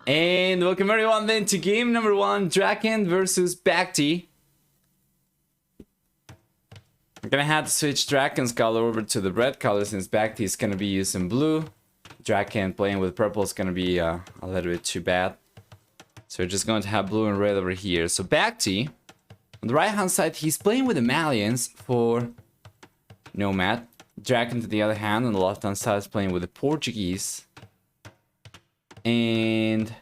And welcome everyone then to game number 1, DracKeN versus BacT. I'm gonna have to switch DracKen's color over to the red color since BacT is gonna be using blue. DracKeN playing with purple is gonna be a little bit too bad. So we're just going to have blue and red over here. So BacT, on the right hand side, he's playing with the Malians for Nomad. DracKeN to the other hand, on the left hand side, is playing with the Portuguese. And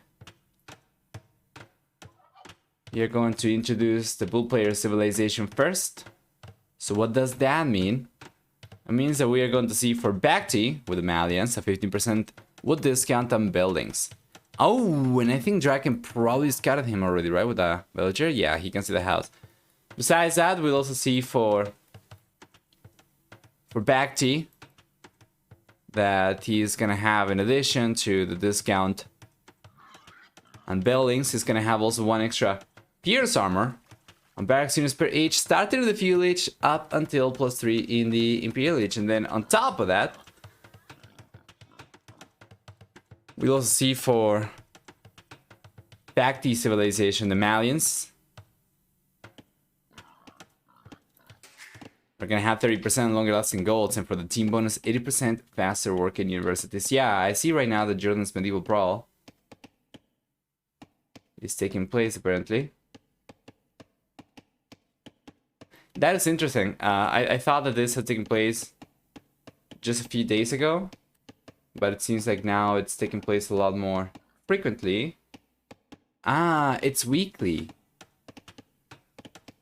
you're going to introduce the blue player civilization first. So what does that mean? It means that we are going to see for BacT with the Malians a 15% wood discount on buildings. Oh, and I think DracKeN probably scouted him already, right? With the villager? Yeah, he can see the house. Besides that, we'll also see for BacT that he's gonna have, in addition to the discount on buildings, he's gonna have also 1 extra Pierce armor on barracks units per age, starting with the fuel age up until +3 in the Imperial age. And then on top of that, we'll also see for BacT civilization, the Malians. We're gonna have 30% longer lasting golds, and for the team bonus, 80% faster work in universities. Yeah, I see right now that Jordan's Medieval Brawl is taking place, apparently. That is interesting. I thought that this had taken place just a few days ago, but it seems like now it's taking place a lot more frequently. Ah, it's weekly.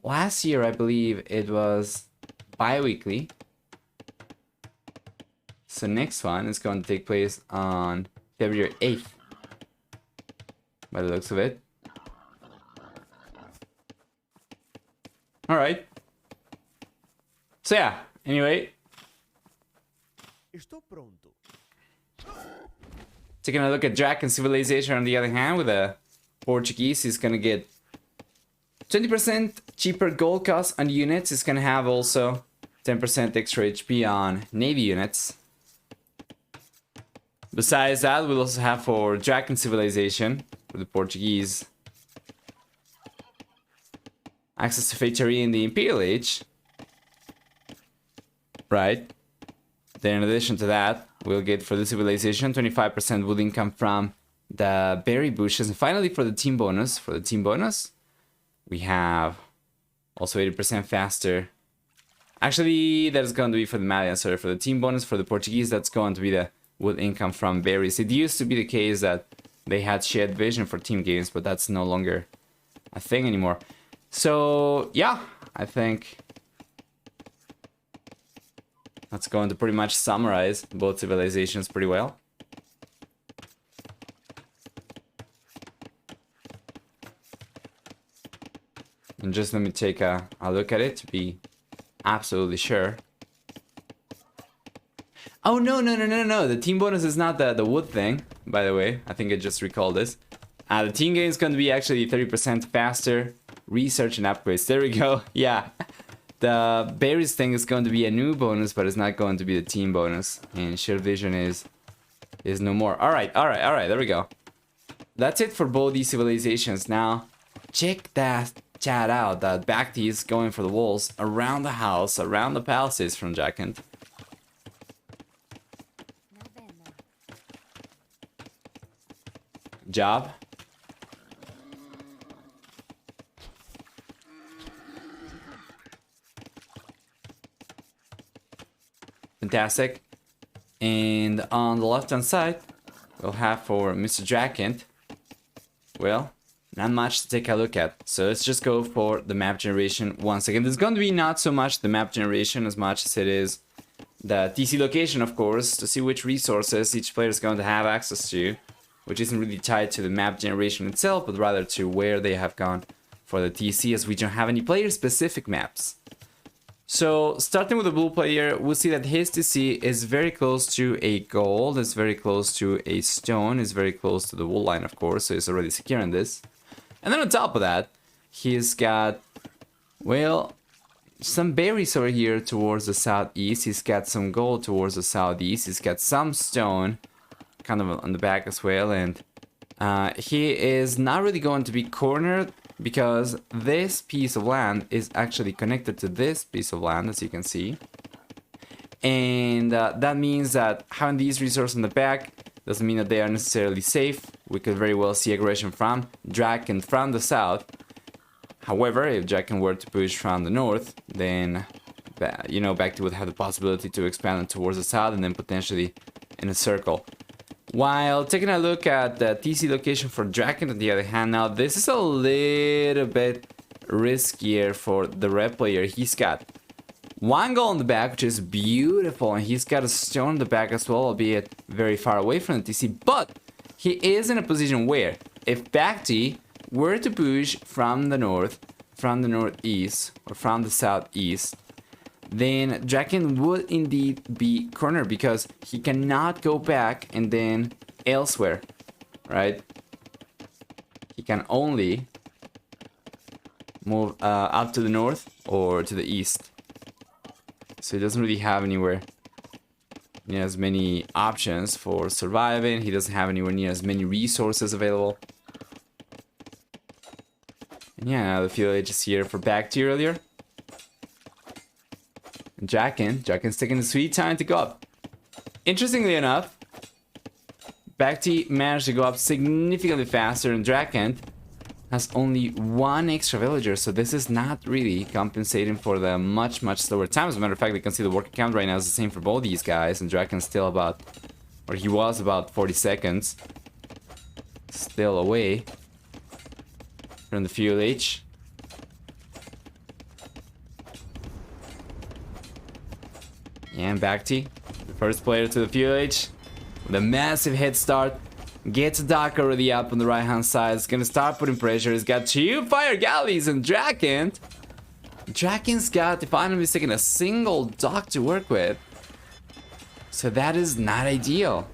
Last year, I believe it was bi-weekly. So next one is going to take place on February 8th, by the looks of it. Alright. So yeah, anyway. Taking a look at DracKeN civilization on the other hand, with a Portuguese, he's gonna get 20% cheaper gold cost on units. He's gonna have also 10% extra HP on navy units. Besides that, we'll also have for DracKeN civilization with the Portuguese access to Feitoria in the Imperial Age. Right. Then in addition to that, we'll get for the civilization 25% wood income from the berry bushes. And finally, for the team bonus, we have also 80% faster. Actually, that's going to be for the Malian. Sorry, for the team bonus, for the Portuguese, that's going to be the wood income from berries. It used to be the case that they had shared vision for team games, but that's no longer a thing anymore. So yeah, I think that's going to pretty much summarize both civilizations pretty well. And just let me take a look at it to be absolutely sure. Oh, no. The team bonus is not the wood thing, by the way. I think I just recalled this. The team game is going to be actually 30% faster research and upgrades. There we go. Yeah. The berries thing is going to be a new bonus, but it's not going to be the team bonus. And shared vision is no more. Alright, there we go. That's it for both these civilizations. Now, check that chat out. That BacT is going for the walls around the house, around the palaces from DracKeN. Good job. Fantastic. And on the left hand side, we'll have for Mr. DracKeN, well, not much to take a look at. So let's just go for the map generation once again. There's going to be not so much the map generation as much as it is the TC location, of course, to see which resources each player is going to have access to, which isn't really tied to the map generation itself, but rather to where they have gone for the TC, as we don't have any player-specific maps. So, starting with the blue player, we'll see that his TC is very close to a gold, is very close to a stone, is very close to the wool line, of course, so he's already securing this. And then on top of that, he's got, well, some berries over here towards the southeast. He's got some gold towards the southeast. He's got some stone kind of on the back as well, and He is not really going to be cornered because this piece of land is actually connected to this piece of land, as you can see. And that means that having these resources in the back doesn't mean that they are necessarily safe. We could very well see aggression from DracKeN from the south. However, if DracKeN were to push from the north, then you know, BacT would have the possibility to expand towards the south and then potentially in a circle. While taking a look at the TC location for DracKeN, on the other hand, now this is a little bit riskier for the red player. He's got one goal in the back, which is beautiful, and he's got a stone in the back as well, albeit very far away from the TC. But he is in a position where, if BacT were to push from the north, from the northeast, or from the southeast, then DracKeN would indeed be cornered because he cannot go back and then elsewhere, right? He can only move up to the north or to the east. So he doesn't really have anywhere near as many options for surviving. He doesn't have anywhere near as many resources available. And yeah, the village is here for BacT earlier. DracKen's taking the sweet time to go up. Interestingly enough, BacT managed to go up significantly faster, and DracKeN has only one extra villager, so this is not really compensating for the much slower time. As a matter of fact, you can see the worker count right now is the same for both these guys, and DracKen's still about, or he was about 40 seconds still away from the fuel H. And BacT, the first player to the fuel H, with a massive head start. Gets Doc already up on the right hand side. It's gonna start putting pressure. He's got 2 fire galleys, and DracKen's got, if I'm not mistaken, a single Doc to work with. So that is not ideal.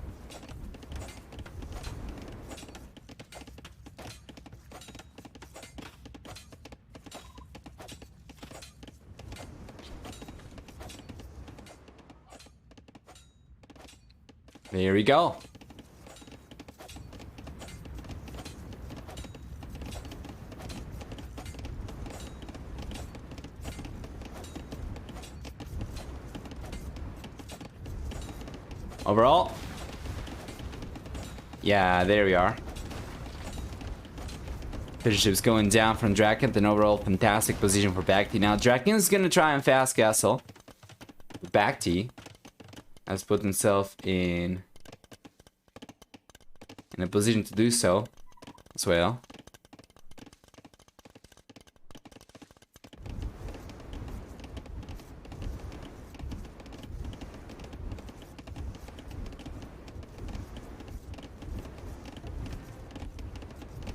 There we go. Overall, yeah, there we are. Fisher ship's going down from DracKeN. An overall fantastic position for BacT. Now DracKen's gonna try and fast castle. BacT has put himself in a position to do so as well.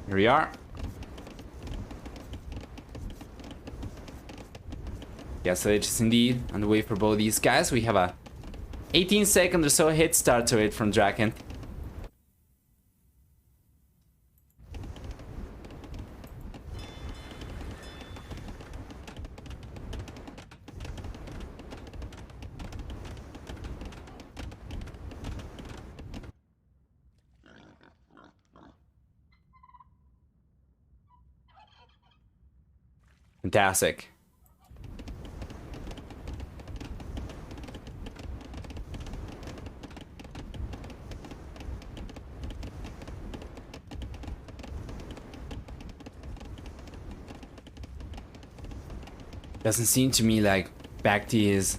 Here we are. Yeah, so it's indeed on the way for both these guys. We have a 18-second or so hit start to it from DracKeN. Fantastic. Doesn't seem to me like BacT is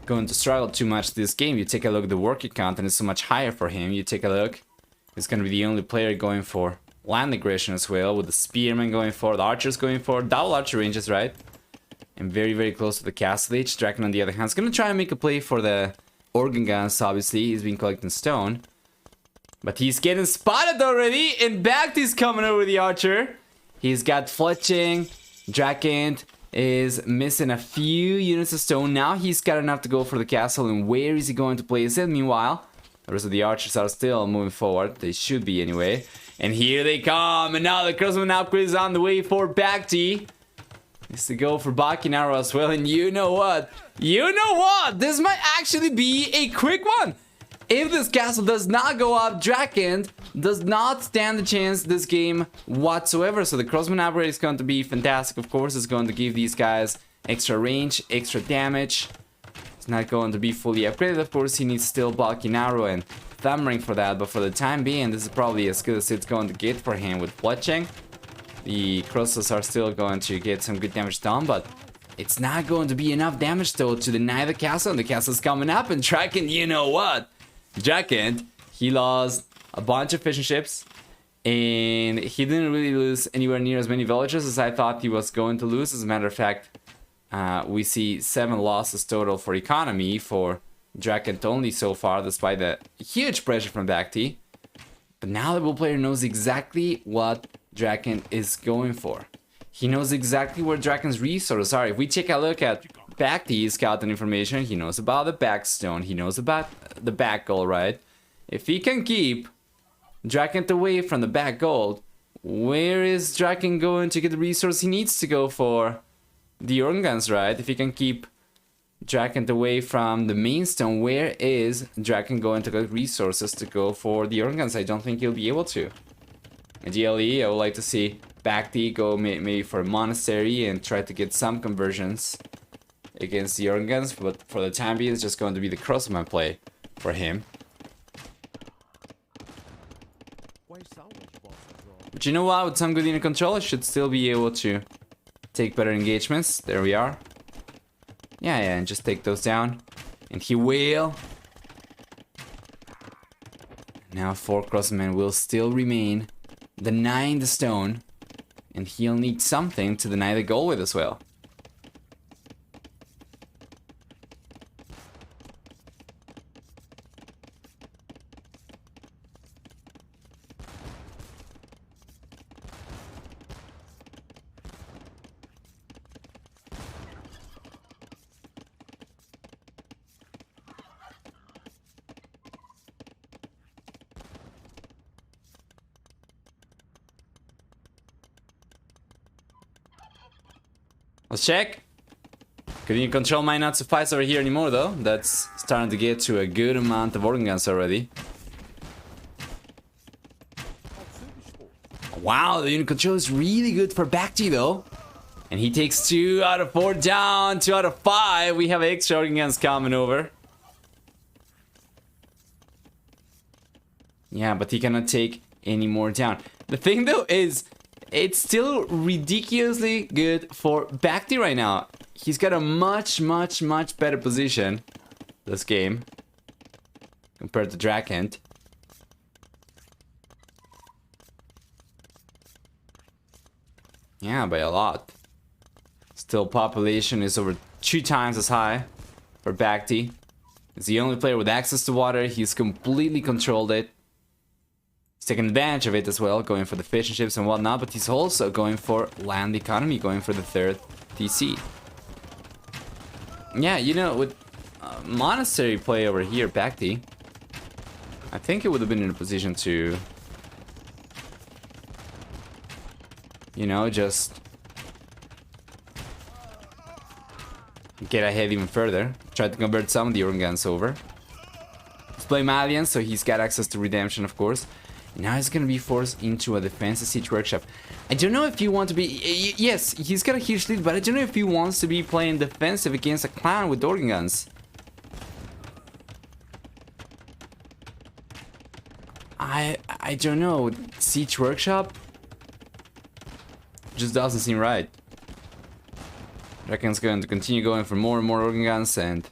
going to struggle too much this game. You take a look at the worker count and it's so much higher for him. You take a look, he's going to be the only player going for land aggression as well, with the spearmen going for, the archers going for, double archer ranges, right? And very close to the castle age. DracKeN on the other hand is going to try and make a play for the organ guns, obviously. He's been collecting stone. But he's getting spotted already, and BacT is coming over the archer. He's got fletching. DracKeN is missing a few units of stone. Now he's got enough to go for the castle, and where is he going to place it? Meanwhile, the rest of the archers are still moving forward. They should be anyway. And here they come, and now the crossbow upgrade is on the way for BacT. Needs to go for Baki arrow as well, and you know what? You know what? This might actually be a quick one. If this castle does not go up, DracKeN does not stand a chance this game whatsoever. So the crossman upgrade is going to be fantastic. Of course, it's going to give these guys extra range, extra damage. It's not going to be fully upgraded. Of course, he needs still bulky arrow and thumb ring for that. But for the time being, this is probably as good as it's going to get for him with bludgeoning. The crosses are still going to get some good damage done, but it's not going to be enough damage though to deny the castle. And the castle's coming up, and DracKeN, you know what? DracKeN, he lost a bunch of fishing ships, and he didn't really lose anywhere near as many villagers as I thought he was going to lose. As a matter of fact, we see 7 losses total for economy for DracKeN only so far, despite the huge pressure from BacT. But now the Bull player knows exactly what DracKeN is going for. He knows exactly where DracKeN's resources are. If we take a look at BacT's scouting information, he knows about the back stone, he knows about the back gold, right? If he can keep DracKeN away from the back gold, where is DracKeN going to get the resource he needs to go for the organ guns, right? If he can keep DracKeN away from the main stone, where is DracKeN going to get resources to go for the organ guns? I don't think he'll be able to. Ideally, I would like to see BacT go maybe for a monastery and try to get some conversions against the organ guns, but for the time being, it's just going to be the crossman play for him. But you know what? With some good unit control, I should still be able to take better engagements. There we are. Yeah, and just take those down. And he will. Now 4 crossmen will still remain denying the stone. And he'll need something to deny the goal with as well. Let's check. Good control might not suffice over here anymore though. That's starting to get to a good amount of organ guns already. Wow, the unit control is really good for BacT though. And he takes 2 out of 4 down, 2 out of 5. We have extra organ guns coming over. Yeah, but he cannot take any more down. The thing though is, it's still ridiculously good for BacT right now. He's got a much better position this game compared to DracKeN. Yeah, by a lot. Still, population is over 2 times as high for BacT. He's the only player with access to water. He's completely controlled it. He's taking advantage of it as well, going for the fishing ships and whatnot, but he's also going for land economy, going for the 3rd TC. Yeah, you know, with monastery play over here, BacT, I think it would have been in a position to, you know, just get ahead even further. Try to convert some of the organ guns over. He's playing Malian, so he's got access to redemption, of course. Now he's gonna be forced into a defensive siege workshop. I don't know if you want to be... Yes, he's got a huge lead, but I don't know if he wants to be playing defensive against a clan with organ guns. I don't know. Siege workshop just doesn't seem right. DracKeN's going to continue going for more and more organ guns, and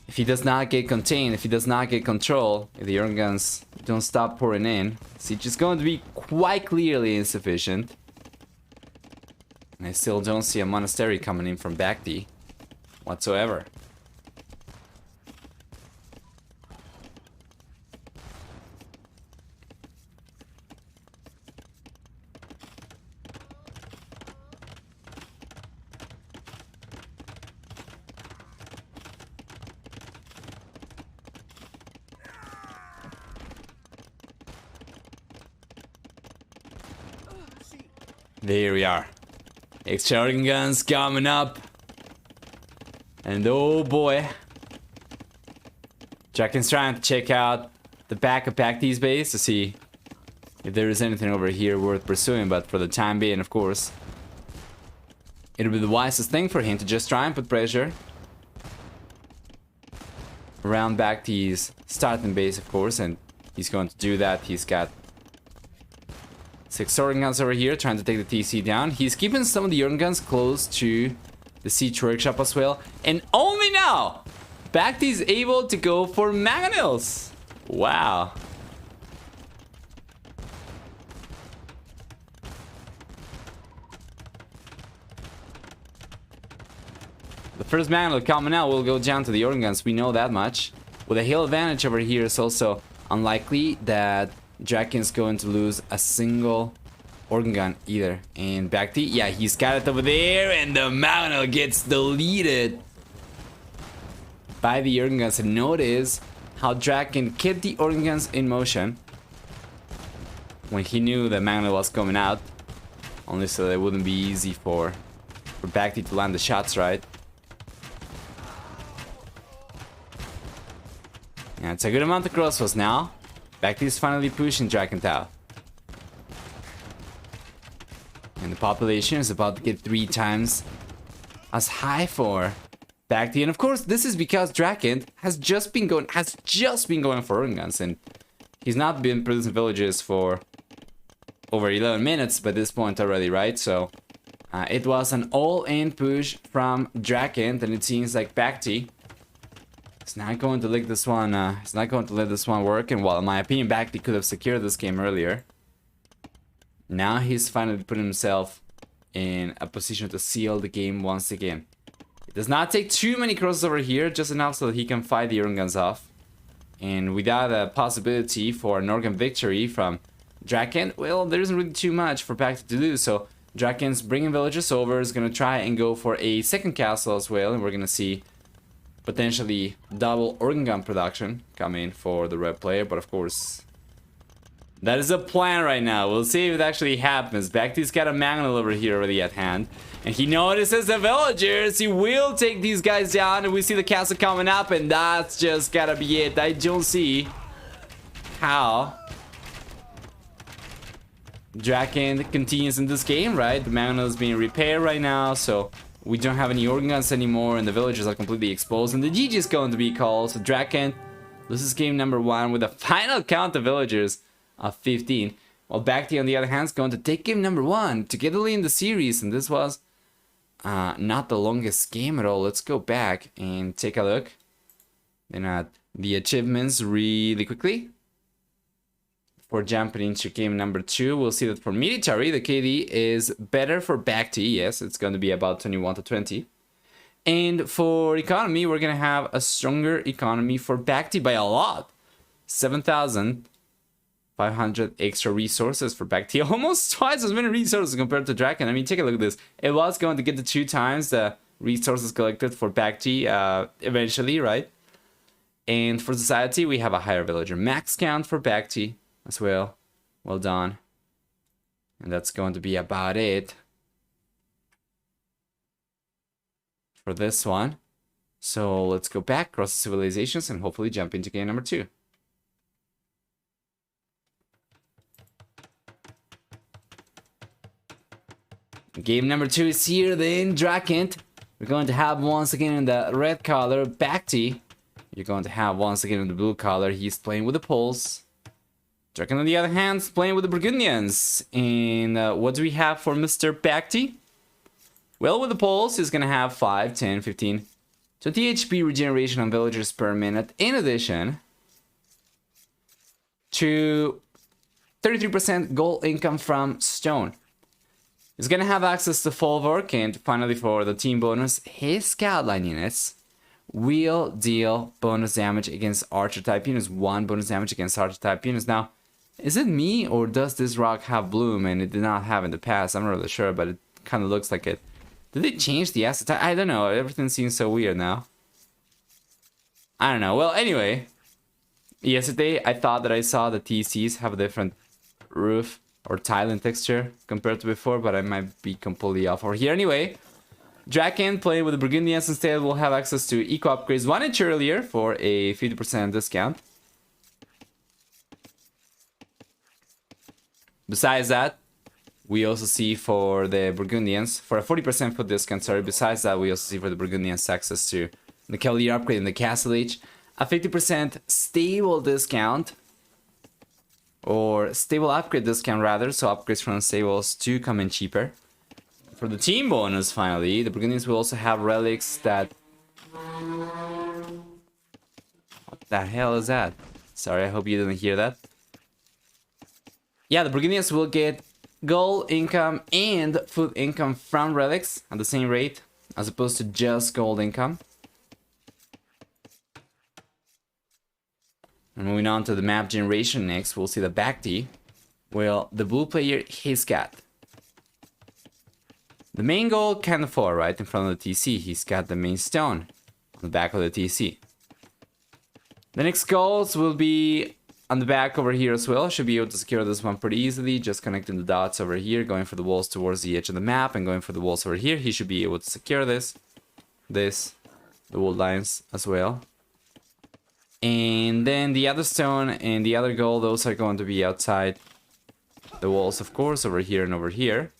if he does not get contained, if he does not get control, if the organ guns don't stop pouring in, siege is going to be quite clearly insufficient. And I still don't see a monastery coming in from BacT whatsoever. There we are. Extra organ guns coming up. And oh boy. DracKeN's trying to check out the back of BacT's base to see if there is anything over here worth pursuing, but for the time being, of course, it'll be the wisest thing for him to just try and put pressure around BacT's starting base, of course, and he's going to do that. He's got 6 organ guns over here trying to take the TC down. He's keeping some of the organ guns close to the siege workshop as well, and only now BacT is able to go for mangonels. Wow. The first mangonel coming out will go down to the organ guns, we know that much. With a hill advantage over here, it's also unlikely that DracKeN's going to lose a single organ gun either. And BacT, yeah, he's got it over there, and the mangonel gets deleted by the organ guns. And notice how DracKeN kept the organ guns in motion when he knew the mangonel was coming out, only so that it wouldn't be easy for BacT to land the shots right. Yeah, it's a good amount of crossbows now. BacT is finally pushing DracKeN out. And the population is about to get 3 times as high for BacT. And of course, this is because DracKeN has just been going for organ guns, and he's not been producing villages for over 11 minutes by this point already, right? So it was an all-in push from DracKeN, and it seems like BacT is not going to let this one. It's not going to let this one work. And while in my opinion, BacT could have secured this game earlier, now he's finally put himself in a position to seal the game once again. It does not take too many crosses over here, just enough so that he can fight the organ guns off. And without a possibility for an organ victory from DracKeN, well, there isn't really too much for BacT to do. So DracKeN's bringing villagers over, is going to try and go for a second castle as well. And we're going to see potentially double organ gun production coming for the red player. But of course, that is a plan right now. We'll see if it actually happens. BacT's got a mangonel over here already at hand, and he notices the villagers. He will take these guys down, and we see the castle coming up, and that's just gotta be it. I don't see how DracKeN continues in this game, right? The mangonel is being repaired right now, so we don't have any organ guns anymore, and the villagers are completely exposed, and the GG is going to be called. So DracKeN loses game number 1 with a final count of villagers of 15, while BacT on the other hand is going to take game number 1 to get the lead in the series. And this was not the longest game at all. Let's go back and take a look and at the achievements really quickly before jumping into game number 2. We'll see that for military, the KD is better for BacT. Yes, it's going to be about 21 to 20. And for economy, we're going to have a stronger economy for BacT by a lot. 7,500 extra resources for BacT. Almost twice as many resources compared to DracKeN. I mean, take a look at this. It was going to get the 2 times the resources collected for BacT eventually, right? And for society, we have a higher villager max count for BacT as well. Well done. And that's going to be about it for this one. So let's go back across the civilizations and hopefully jump into game number 2. Game number 2 is here then. DracKeN. We're going to have once again in the red color BacT. You're going to have once again in the blue color. He's playing with the Poles. DracKeN on the other hand is playing with the Burgundians. And what do we have for Mr. BacT? Well, with the Poles, he's going to have 5, 10, 15, 20 HP regeneration on villagers per minute. In addition to 33% gold income from stone. He's going to have access to Folwark, and finally for the team bonus, his scout line units will deal bonus damage against archer type units. 1 bonus damage against archer type units. Now, is it me or does this rock have bloom and it did not have in the past? I'm not really sure, but it kind of looks like it. Did they change the asset type? I don't know. Everything seems so weird now. I don't know. Well, anyway, yesterday I thought that I saw the TCs have a different roof or tile and texture compared to before, but I might be completely off over here. Anyway, DracKeN playing with the Burgundians instead will have access to eco upgrades 1 inch earlier for a 50% discount. Besides that, we also see for the Burgundians, for a 40% foot discount, sorry, besides that, we also see for the Burgundians access to the Cavalier upgrade and the Castle Age, a 50% stable discount, or stable upgrade discount rather, so upgrades from the stables do come in cheaper. For the team bonus, finally, the Burgundians will also have relics that... What the hell is that? Sorry, I hope you didn't hear that. Yeah, the Burgundians will get gold income and food income from relics at the same rate, as opposed to just gold income. And moving on to the map generation next, we'll see the BacT. Well, the blue player, he's got the main gold kind of far right in front of the TC. He's got the main stone on the back of the TC. The next golds will be on the back over here as well. Should be able to secure this one pretty easily. Just connecting the dots over here, going for the walls towards the edge of the map, and going for the walls over here. He should be able to secure this, the wall lines as well. And then the other stone and the other gold, those are going to be outside the walls, of course, over here and over here.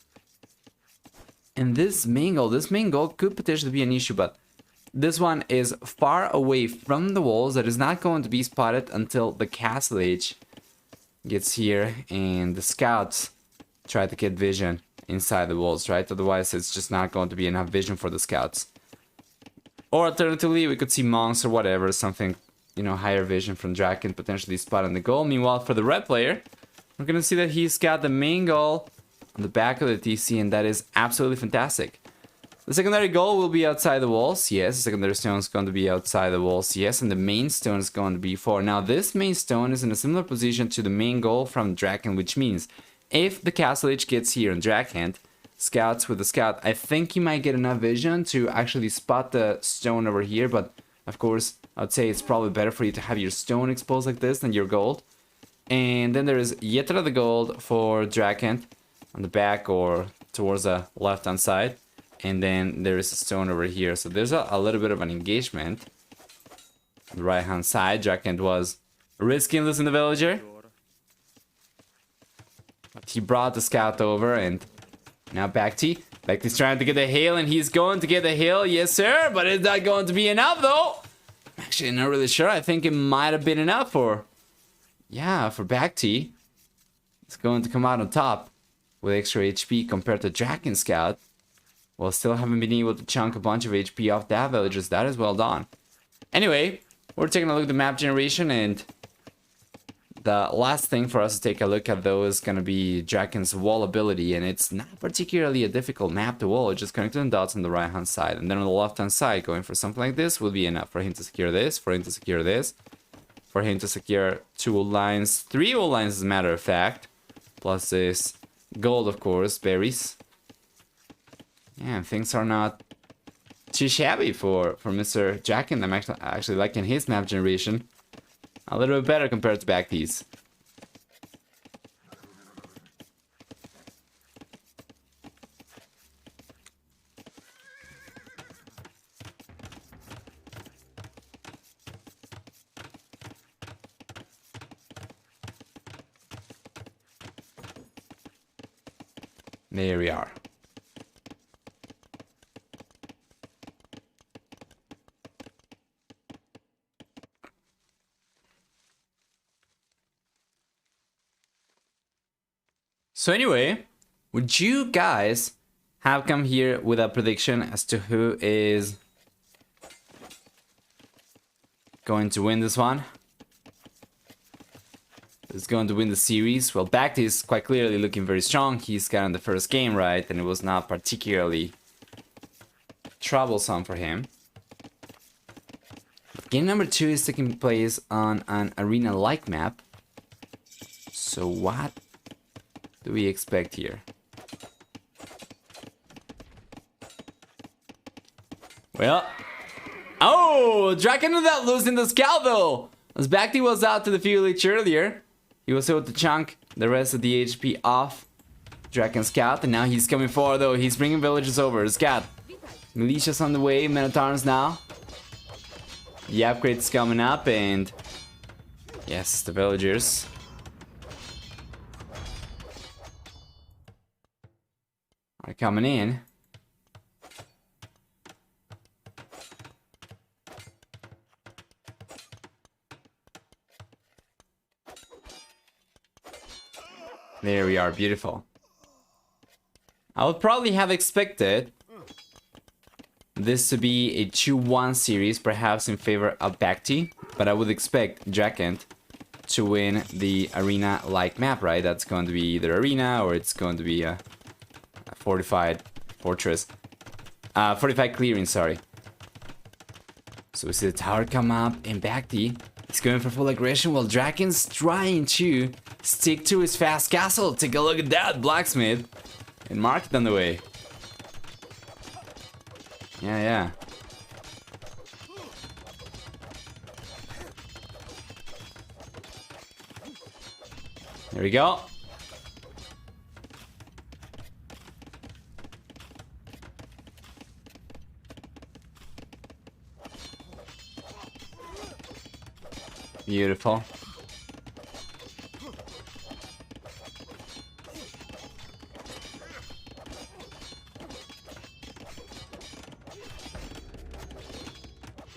And this main gold could potentially be an issue, but this one is far away from the walls. That is not going to be spotted until the Castle Age gets here and the scouts try to get vision inside the walls, right? Otherwise, it's just not going to be enough vision for the scouts. Or alternatively, we could see monks or whatever, something, you know, higher vision from DracKeN potentially spotting the goal. Meanwhile, for the red player, we're going to see that he's got the main goal on the back of the TC, and that is absolutely fantastic. The secondary goal will be outside the walls, yes. The secondary stone is going to be outside the walls, yes. And the main stone is going to be 4. Now, this main stone is in a similar position to the main goal from DracKeN, which means if the Castle Age gets here in DracKeN, scouts with the scout, I think you might get enough vision to actually spot the stone over here. But, of course, I'd say it's probably better for you to have your stone exposed like this than your gold. And then there is yet another gold for DracKeN on the back or towards the left-hand side. And then there is a stone over here. So there's a little bit of an engagement. On the right-hand side, DracKeN was risking losing the villager. But he brought the scout over, and now BacT. BacT's trying to get the hill, and he's going to get the hill. Yes, sir. But is that going to be enough, though? I'm actually not really sure. I think it might have been enough for... Yeah, for BacT. It's going to come out on top with extra HP compared to DracKeN Scout. Well, still haven't been able to chunk a bunch of HP off that villagers. That is well done. Anyway, we're taking a look at the map generation, and the last thing for us to take a look at, though, is going to be DracKeN's wall ability, and it's not particularly a difficult map to wall. It's just connecting the dots on the right-hand side, and then on the left-hand side, going for something like this will be enough for him to secure this, for him to secure this, for him to secure 2 wool lines, 3 wool lines as a matter of fact, plus this gold, of course, berries. Yeah, things are not too shabby for Mr. DracKeN. I'm actually liking his map generation a little bit better compared to BacT's. There we are. So anyway, would you guys have come here with a prediction as to who is going to win this one? Who's going to win the series? Well, BacT is quite clearly looking very strong. He's gotten the first game right, and it was not particularly troublesome for him. Game number 2 is taking place on an arena-like map. So what do we expect here? Well, oh, DracKeN without losing the scout though. As BacT was out to the fuel leech earlier, he was able to chunk the rest of the HP off DracKeN scout, and now he's coming forward though. He's bringing villagers over. Scout Militia's on the way, men at arms now. The upgrade's coming up, and yes, the villagers. Are coming in. There we are, beautiful. I would probably have expected this to be a 2-1 series, perhaps in favor of BacT, but I would expect DracKeN to win the arena-like map, right? That's going to be either arena or it's going to be a fortified fortress. Fortified clearing, sorry. So we see the tower come up and BacT is going for full aggression while DracKen's trying to stick to his fast castle. Take a look at that, blacksmith. And market on the way. Yeah. There we go. Beautiful.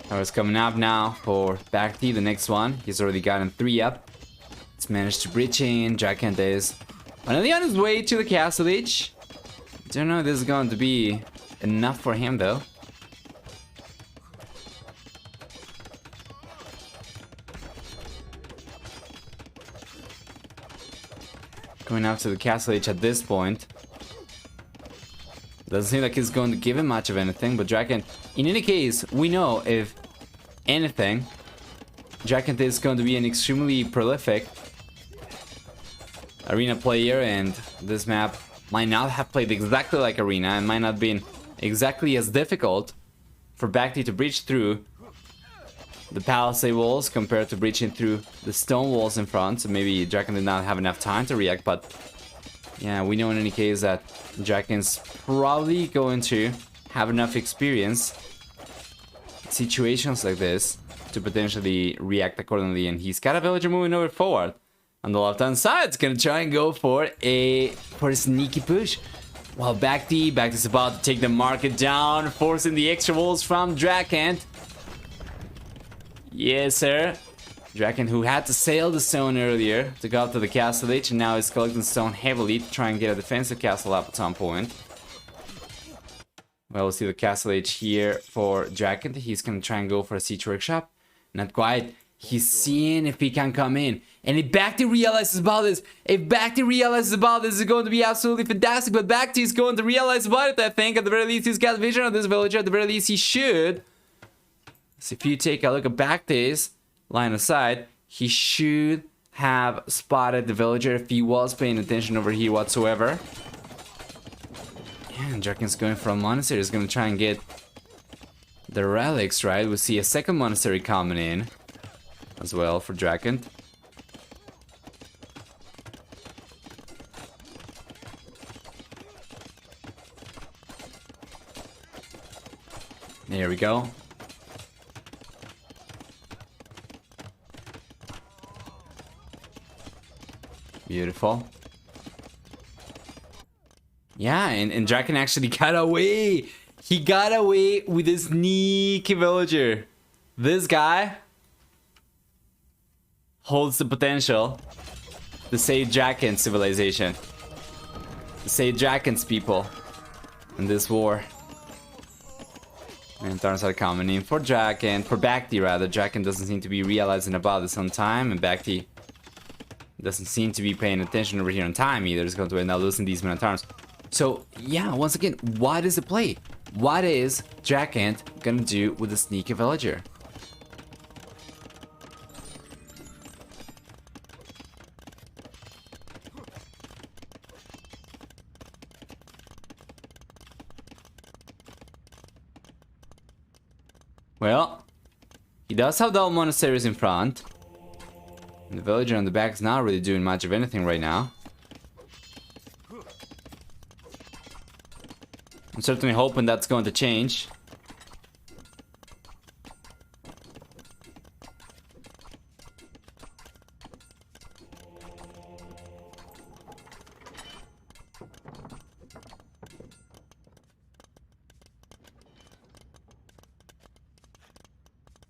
Tower's coming up now for BacT, the next one. He's already gotten 3 up. He's managed to breach in. DracKeN is finally on his way to the castle edge. Don't know if this is going to be enough for him though. Going up to the castle edge at this point. Doesn't seem like it's going to give him much of anything, but DracKeN, in any case, we know if anything, DracKeN is going to be an extremely prolific arena player, and this map might not have played exactly like arena and might not been exactly as difficult for BacT to breach through the palisade walls compared to breaching through the stone walls in front. So maybe DracKeN did not have enough time to react, but yeah, we know in any case that DracKen's probably going to have enough experience in situations like this to potentially react accordingly, and he's got a villager moving over forward. On the left-hand side, it's gonna try and go for a sneaky push. While BacT's about to take the market down, forcing the extra walls from DracKeN. Yes, sir. DracKeN, who had to sail the stone earlier to go up to the castle edge, and now is collecting stone heavily to try and get a defensive castle up at some point. Well, we'll see the castle edge here for DracKeN. He's gonna try and go for a siege workshop. Not quite. He's seeing if he can come in. And if BacT realizes about this, it's going to be absolutely fantastic. But BacT is going to realize about it, I think. At the very least, he's got vision of this villager. At the very least, he should. So if you take a look at BacT's line of sight, he should have spotted the villager if he was paying attention over here whatsoever. Yeah, and DracKen's going for a monastery. He's going to try and get the relics, right? We see a second monastery coming in as well for DracKeN. There we go. Beautiful. Yeah, and DracKeN actually got away. He got away with a sneaky villager. This guy holds the potential to save DracKen's civilization. To save DracKen's people in this war. And turns out coming in for DracKeN, for BacT rather. DracKeN doesn't seem to be realizing about this on time, and BacT doesn't seem to be paying attention over here on time either. It's going to end up losing these men at arms. So yeah, once again, what is the play? What is DracKeN gonna do with the sneaky villager? Well, he does have double monasteries in front. And the villager on the back is not really doing much of anything right now. I'm certainly hoping that's going to change.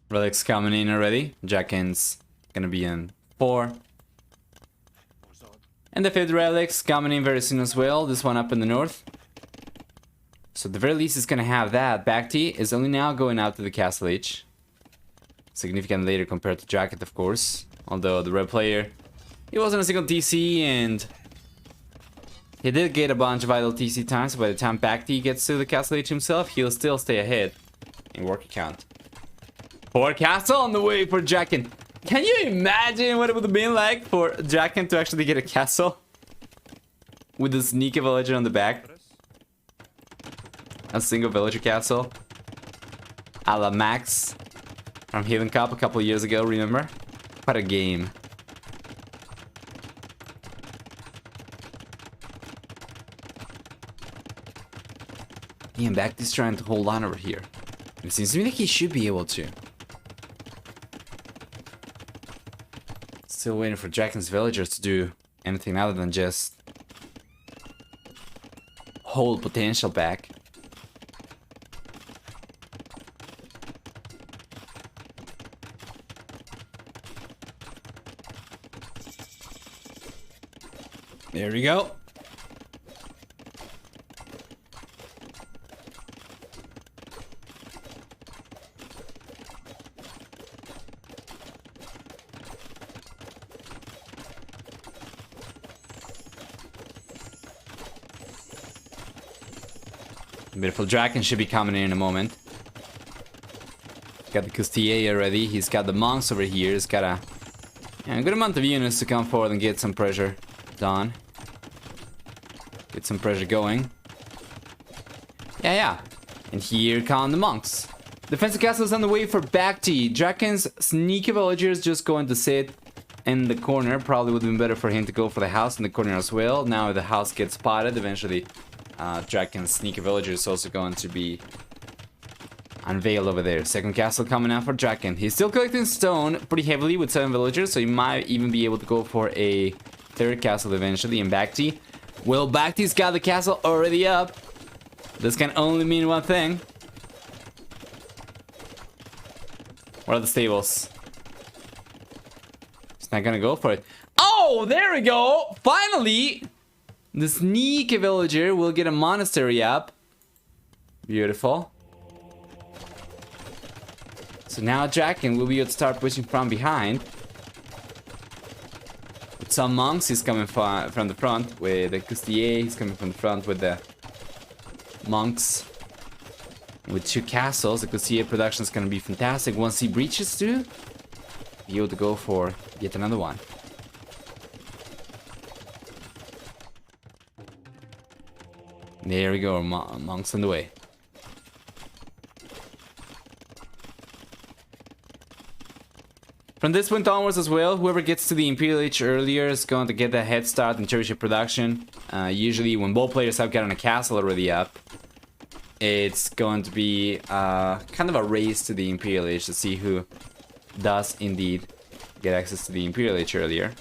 Relics coming in already. DracKen's gonna be in 4. And the 5th relic's coming in very soon as well. This one up in the north. So at the very least it's gonna have that. BacT is only now going out to the castle age. Significantly later compared to DracKEN, of course. Although the red player, he wasn't a single TC and he did get a bunch of idle TC times. So by the time BacT gets to the castle age himself, he'll still stay ahead in worker count. 4 castle on the way for DracKEN. Can you imagine what it would have been like for DracKEN to actually get a castle? With a sneaky villager on the back. A single villager castle. A la Max. From Healing Cup a couple years ago, remember? What a game. Ian BacT's trying to hold on over here. It seems to me like he should be able to. Still waiting for DracKEN's villagers to do anything other than just hold potential back. There we go. Beautiful DracKEN should be coming in a moment. Got the Costier already. He's got the monks over here. He's got a good amount of units to come forward and get some pressure done. Get some pressure going. Yeah. And here come the monks. Defensive castle is on the way for BacT. DracKEN's sneaky villagers just going to sit in the corner. Probably would have been better for him to go for the house in the corner as well. Now if the house gets spotted, eventually DracKEN's sneaky villager is also going to be unveiled over there. Second castle coming out for DracKEN. He's still collecting stone pretty heavily with 7 villagers, so he might even be able to go for a 3rd castle eventually in BacT. Well, BacT's got the castle already up. This can only mean one thing. What are the stables? He's not gonna go for it. Oh, there we go! Finally! The sneaky villager will get a monastery up. Beautiful. So now DracKEN will be able to start pushing from behind. With some monks, he's coming from the front with the Costier. He's coming from the front with the monks. With 2 castles, the Costier production is going to be fantastic. Once he breaches through, be able to go for yet another one. There we go, monks on the way. From this point onwards as well, whoever gets to the Imperial Age earlier is going to get a head start in cherry production. Usually when both players have gotten a castle already up, it's going to be kind of a race to the Imperial Age to see who does indeed get access to the Imperial Age earlier.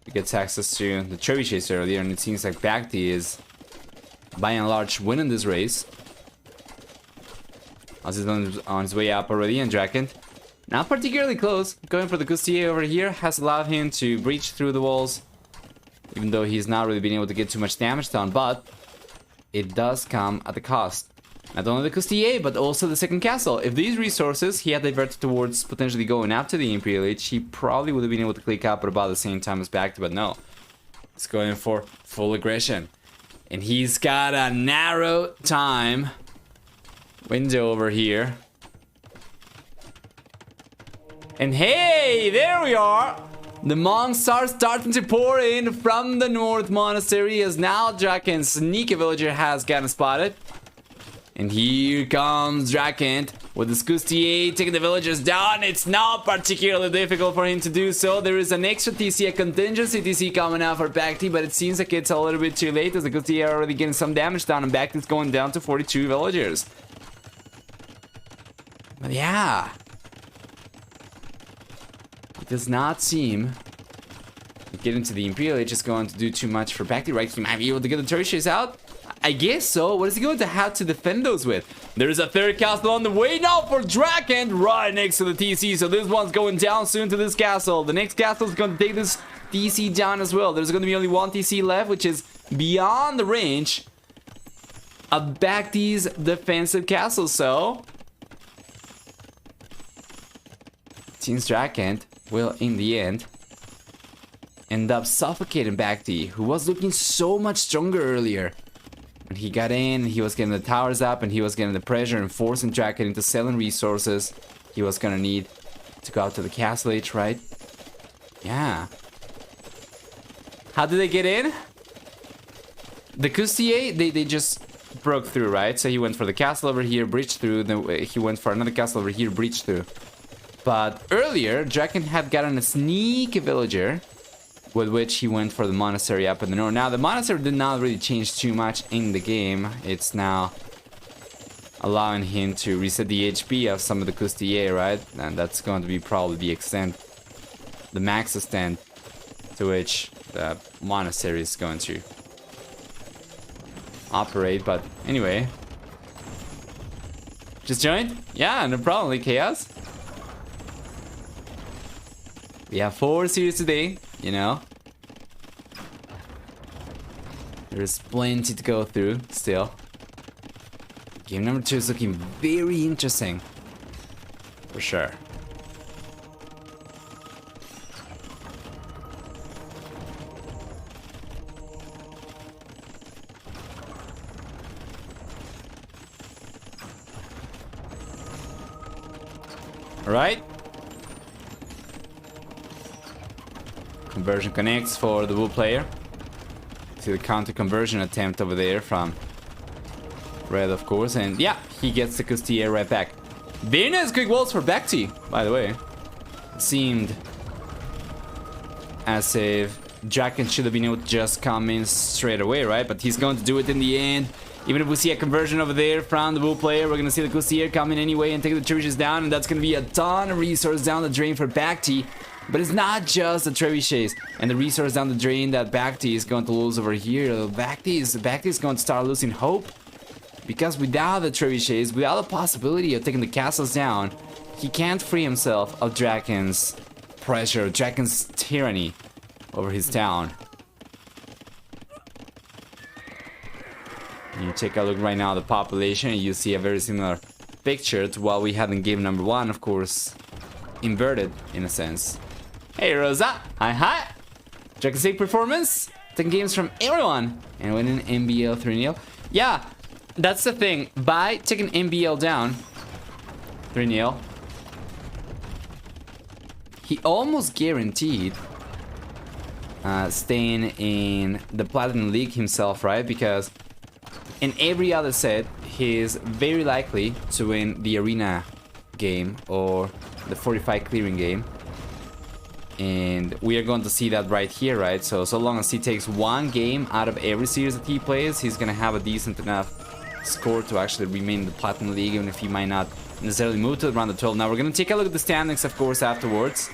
He gets access to the cherry chase earlier, and it seems like BacT is by and large winning this race. As he's on his way up already, and DracKEN, not particularly close. Going for the Costier over here has allowed him to breach through the walls, even though he's not really been able to get too much damage done, but it does come at the cost. Not only the Costier, but also the second castle. If these resources he had diverted towards potentially going after the Imperial Age, he probably would have been able to click up at about the same time as BacT, but no. He's going for full aggression. And he's got a narrow time window over here. And hey, there we are! The monks are starting to pour in from the North Monastery as now DracKEN's sneaky villager has gotten spotted. And here comes DracKEN With the Skustier taking the villagers down, it's not particularly difficult for him to do so. There is an extra TC, a contingency TC coming out for BacT, but it seems like it's a little bit too late as the Skustier are already getting some damage down, and BacT is going down to 42 villagers. But yeah, it does not seem getting to the Imperial Age is going to do too much for BacT, right? He might be able to get the Tertiaries out. I guess so. What is he going to have to defend those with? There's a third castle on the way now for DracKeN right next to the TC. So this one's going down soon to this castle. The next castle is going to take this TC down as well. There's going to be only one TC left, which is beyond the range of BacT's defensive castle. So it seems DracKeN will, in the end, end up suffocating BacT, who was looking so much stronger earlier. When he got in, he was getting the towers up, and he was getting the pressure and forcing DracKeN into selling resources he was gonna need to go out to the castle age, right? Yeah. How did they get in? The Kustier, they just broke through, right? So he went for the castle over here, breached through, then he went for another castle over here, breached through. But earlier, DracKeN had gotten a sneaky villager, with which he went for the monastery up in the north. Now, the monastery did not really change too much in the game. It's now allowing him to reset the HP of some of the Kustier, right? And that's going to be probably the extent, the max extent to which the monastery is going to operate. But anyway, just joined? Yeah, no problem, Chaos. We have 4 series today, you know. There's plenty to go through still. Game number 2 is looking very interesting. For sure. Alright. Conversion connects for the Wu player. See the counter conversion attempt over there from Red, of course, and yeah, he gets the Kustier right back. Very nice quick walls for BacT, by the way. It seemed as if DracKeN should have been able to just come in straight away, right? But he's going to do it in the end. Even if we see a conversion over there from the Wu player, we're going to see the Kustier come in anyway and take the trebuchets down, and that's going to be a ton of resources down the drain for BacT. But it's not just the trebuchets and the resource down the drain that BacT is going to lose over here. BacT is going to start losing hope, because without the trebuchets, without the possibility of taking the castles down, he can't free himself of DracKeN's pressure, DracKeN's tyranny over his town. You take a look right now at the population, and you see a very similar picture to what we had in game number 1, of course, inverted in a sense. Hey Rosa, hi. DracKeN's sick performance, taking games from everyone, and winning MBL 3-0. Yeah, that's the thing. By taking MBL down 3-0, he almost guaranteed staying in the Platinum League himself, right? Because in every other set, he's very likely to win the arena game or the 45 clearing game. And we are going to see that right here, right? So long as he takes one game out of every series that he plays, he's gonna have a decent enough score to actually remain in the Platinum League, even if he might not necessarily move to round of 12. Now we're gonna take a look at the standings, of course, afterwards.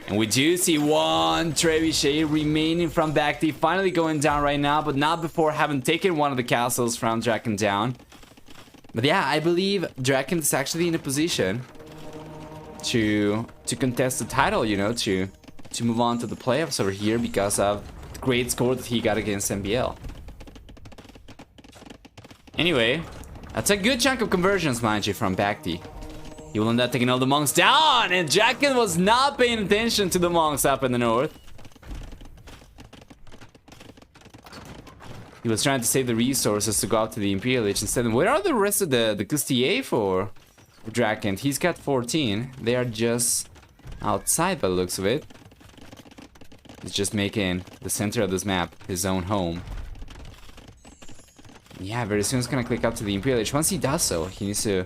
And we do see one trebuchet remaining from BacT, finally going down right now, but not before having taken one of the castles from DracKeN down. But yeah, I believe DracKeN is actually in a position to contest the title, you know, to move on to the playoffs over here because of the great score that he got against MBL. Anyway, that's a good chunk of conversions, mind you, from BacT. He will end up taking all the monks down, and DracKeN was not paying attention to the monks up in the north. He was trying to save the resources to go out to the Imperial Age instead. And where are the rest of the Kustier for DracKeN? He's got 14. They are just outside by the looks of it. He's just making the center of this map his own home. Yeah, very soon he's gonna click up to the Imperial Age. Once he does so, he needs to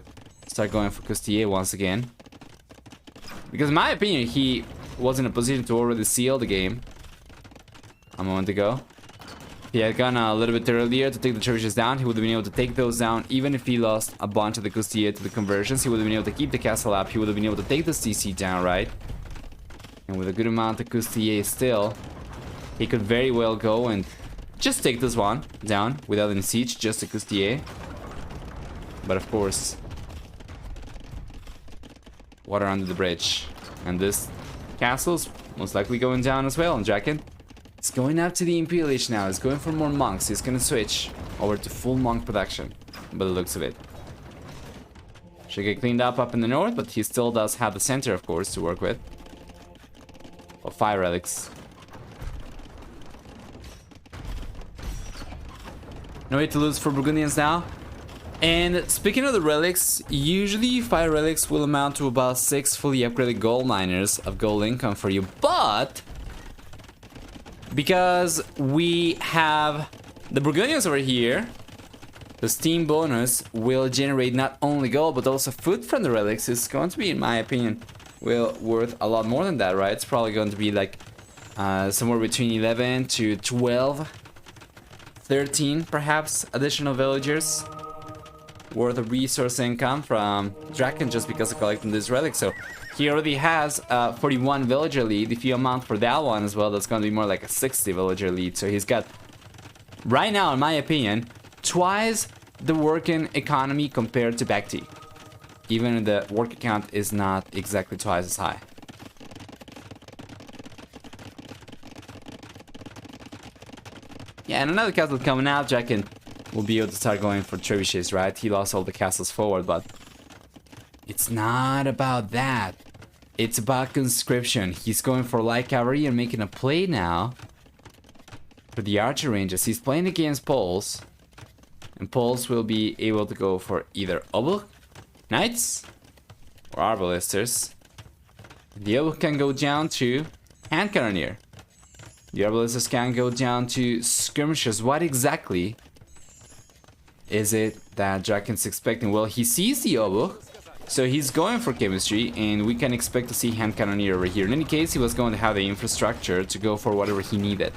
start going for Costier once again. Because in my opinion, he was in a position to already seal the game a moment ago. If he had gone a little bit earlier to take the trebuchets down, he would have been able to take those down. Even if he lost a bunch of the Costier to the conversions, he would have been able to keep the castle up. He would have been able to take the CC down, right? And with a good amount of Costier still, he could very well go and just take this one down without any siege, just a Costier. But of course, water under the bridge. And this castle's most likely going down as well. And DracKeN, it's going up to the Imperial Age now. It's going for more monks. He's gonna switch over to full monk production, by the looks of it. Should get cleaned up in the north, but he still does have the center, of course, to work with. Of fire relics. No way to lose for Burgundians now. And speaking of the relics, usually fire relics will amount to about 6 fully upgraded gold miners of gold income for you. But because we have the Burgundians over here, the steam bonus will generate not only gold but also food from the relics. It's going to be, in my opinion, worth a lot more than that, right? It's probably going to be like somewhere between 11 to 12, 13 perhaps additional villagers worth of resource income from DracKeN just because of collecting this relic. So he already has 41 villager lead. If you amount for that one as well, that's going to be more like a 60 villager lead. So he's got, right now in my opinion, twice the working economy compared to BacT. Even the work count is not exactly twice as high. Yeah, and another castle coming out. DracKeN will be able to start going for trebuchets, right? He lost all the castles forward, but it's not about that. It's about conscription. He's going for light cavalry and making a play now for the archer ranges. He's playing against Poles, and Poles will be able to go for either Obuch Knights or Arbalesters. The Obuch can go down to hand cannoneer. The Arbalesters can go down to skirmishers. What exactly is it that DracKeN's expecting? Well, he sees the Obuch, so he's going for chemistry, and we can expect to see hand cannoneer over here. In any case, he was going to have the infrastructure to go for whatever he needed.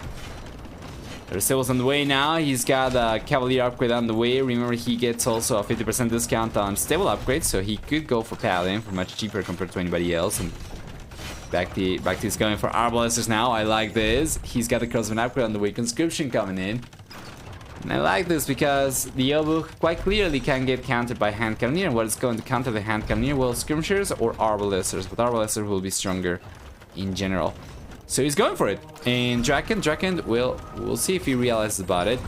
There's stables on the way now. He's got a cavalier upgrade on the way. Remember, he gets also a 50% discount on stable upgrades, so he could go for paladin for much cheaper compared to anybody else. And BacT is going for arbalesters now. I like this. He's got the crossbow upgrade on the way. Conscription coming in. And I like this because the Obuch quite clearly can get countered by hand cannoneer. And what is going to counter the hand cannoneer? Well, skirmishers or arbalesters, but arbalesters will be stronger in general. So he's going for it. And DracKeN, we'll see if he realizes about it.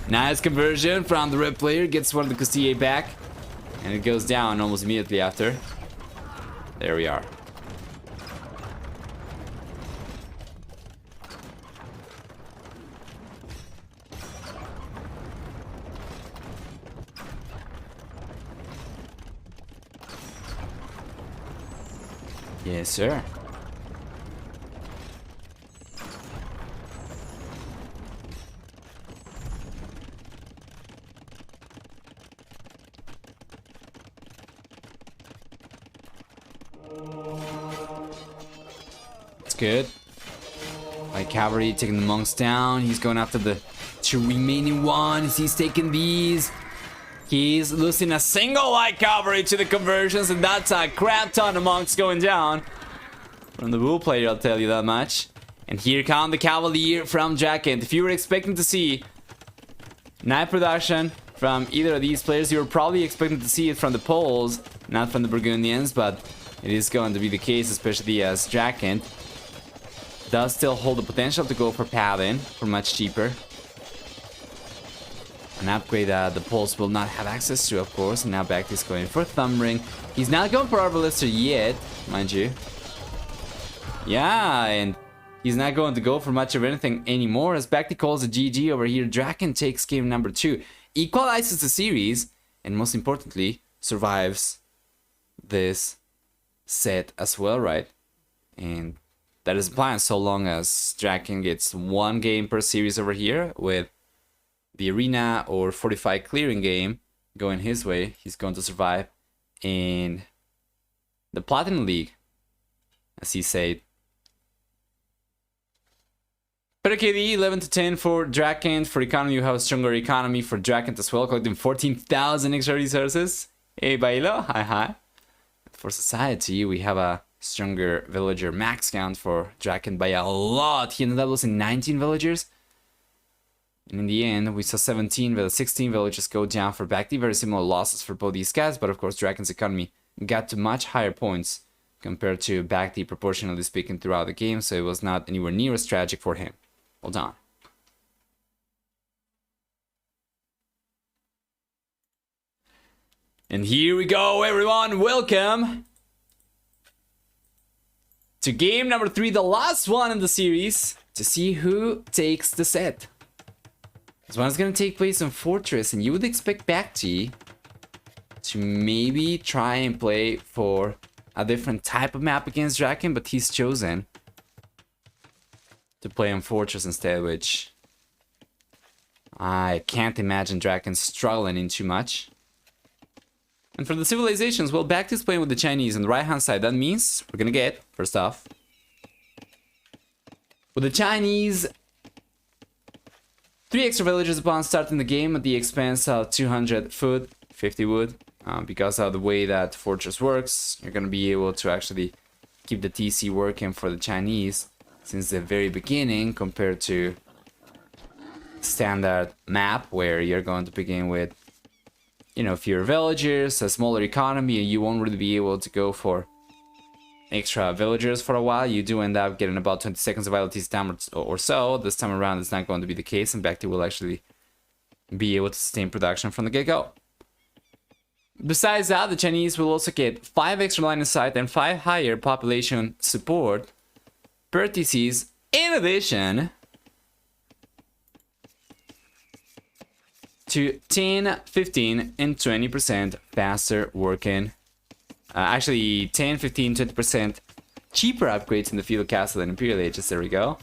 Nice conversion from the red player. Gets one of the Costier back. And it goes down almost immediately after. There we are. Yes, sir. It's good. Light cavalry taking the monks down. He's going after the two remaining ones. He's taking these. He's losing a single light cavalry to the conversions, and that's a crap ton of monks going down from the bull player, I'll tell you that much. And here come the cavalier from DracKeN. If you were expecting to see knight production from either of these players, you were probably expecting to see it from the Poles, not from the Burgundians, but it is going to be the case, especially as DracKeN does still hold the potential to go for paladin for much cheaper. An upgrade that the Poles will not have access to, of course. And now BacT is going for Thumb Ring. He's not going for Arbalester yet, mind you. Yeah, and he's not going to go for much of anything anymore, as BacT calls a GG over here. DracKeN takes game number 2, equalizes the series, and most importantly, survives this set as well, right? And that is the plan, so long as DracKeN gets 1 game per series over here, with the arena or fortified clearing game going his way, he's going to survive in the Platinum League, as he said. Better KD, 11 to 10 for DracKeN. For economy, you have a stronger economy for DracKeN as well, collecting 14,000 extra resources. Hey, Bailo, hi. For society, we have a stronger villager max count for DracKeN by a lot. He ended up losing 19 villagers. And in the end, we saw 16 villagers go down for BacT. Very similar losses for both these guys, but of course, DracKeN's economy got to much higher points compared to BacT, proportionally speaking, throughout the game, so it was not anywhere near as tragic for him. Hold on. And here we go, everyone. Welcome to game number 3, the last one in the series, to see who takes the set. This one's gonna take place in Fortress, and you would expect BacT to maybe try and play for a different type of map against DracKeN, but he's chosen to play on Fortress instead, which I can't imagine DracKeN struggling in too much. And for the civilizations, well, BacT is playing with the Chinese on the right-hand side. That means we're gonna get, first off, with the Chinese, 3 extra villagers upon starting the game at the expense of 200 food, 50 wood. Because of the way that Fortress works, you're gonna be able to actually keep the TC working for the Chinese since the very beginning, compared to standard map where you're going to begin with, you know, fewer villagers, a smaller economy, and you won't really be able to go for extra villagers for a while. You do end up getting about 20 seconds of ILT's time or so. This time around, it's not going to be the case, and BacT will actually be able to sustain production from the get-go. Besides that, the Chinese will also get 5 extra line of sight and 5 higher population support per TCs, in addition to 10, 15, and 20% faster working. Actually, 10, 15, 20% cheaper upgrades in the Feudal Castle and Imperial Ages. There we go.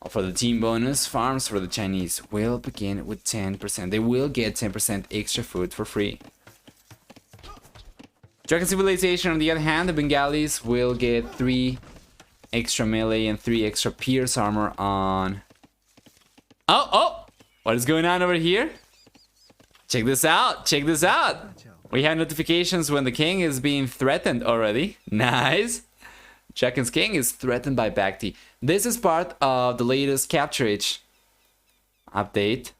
For the team bonus, farms for the Chinese will begin with 10%. They will get 10% extra food for free. DracKeN Civilization, on the other hand, the Bengalis will get 3 extra melee and 3 extra pierce armor on... Oh! What is going on over here? Check this out! We have notifications when the king is being threatened already. Nice! DracKeN's king is threatened by BacT. This is part of the latest Capture-H update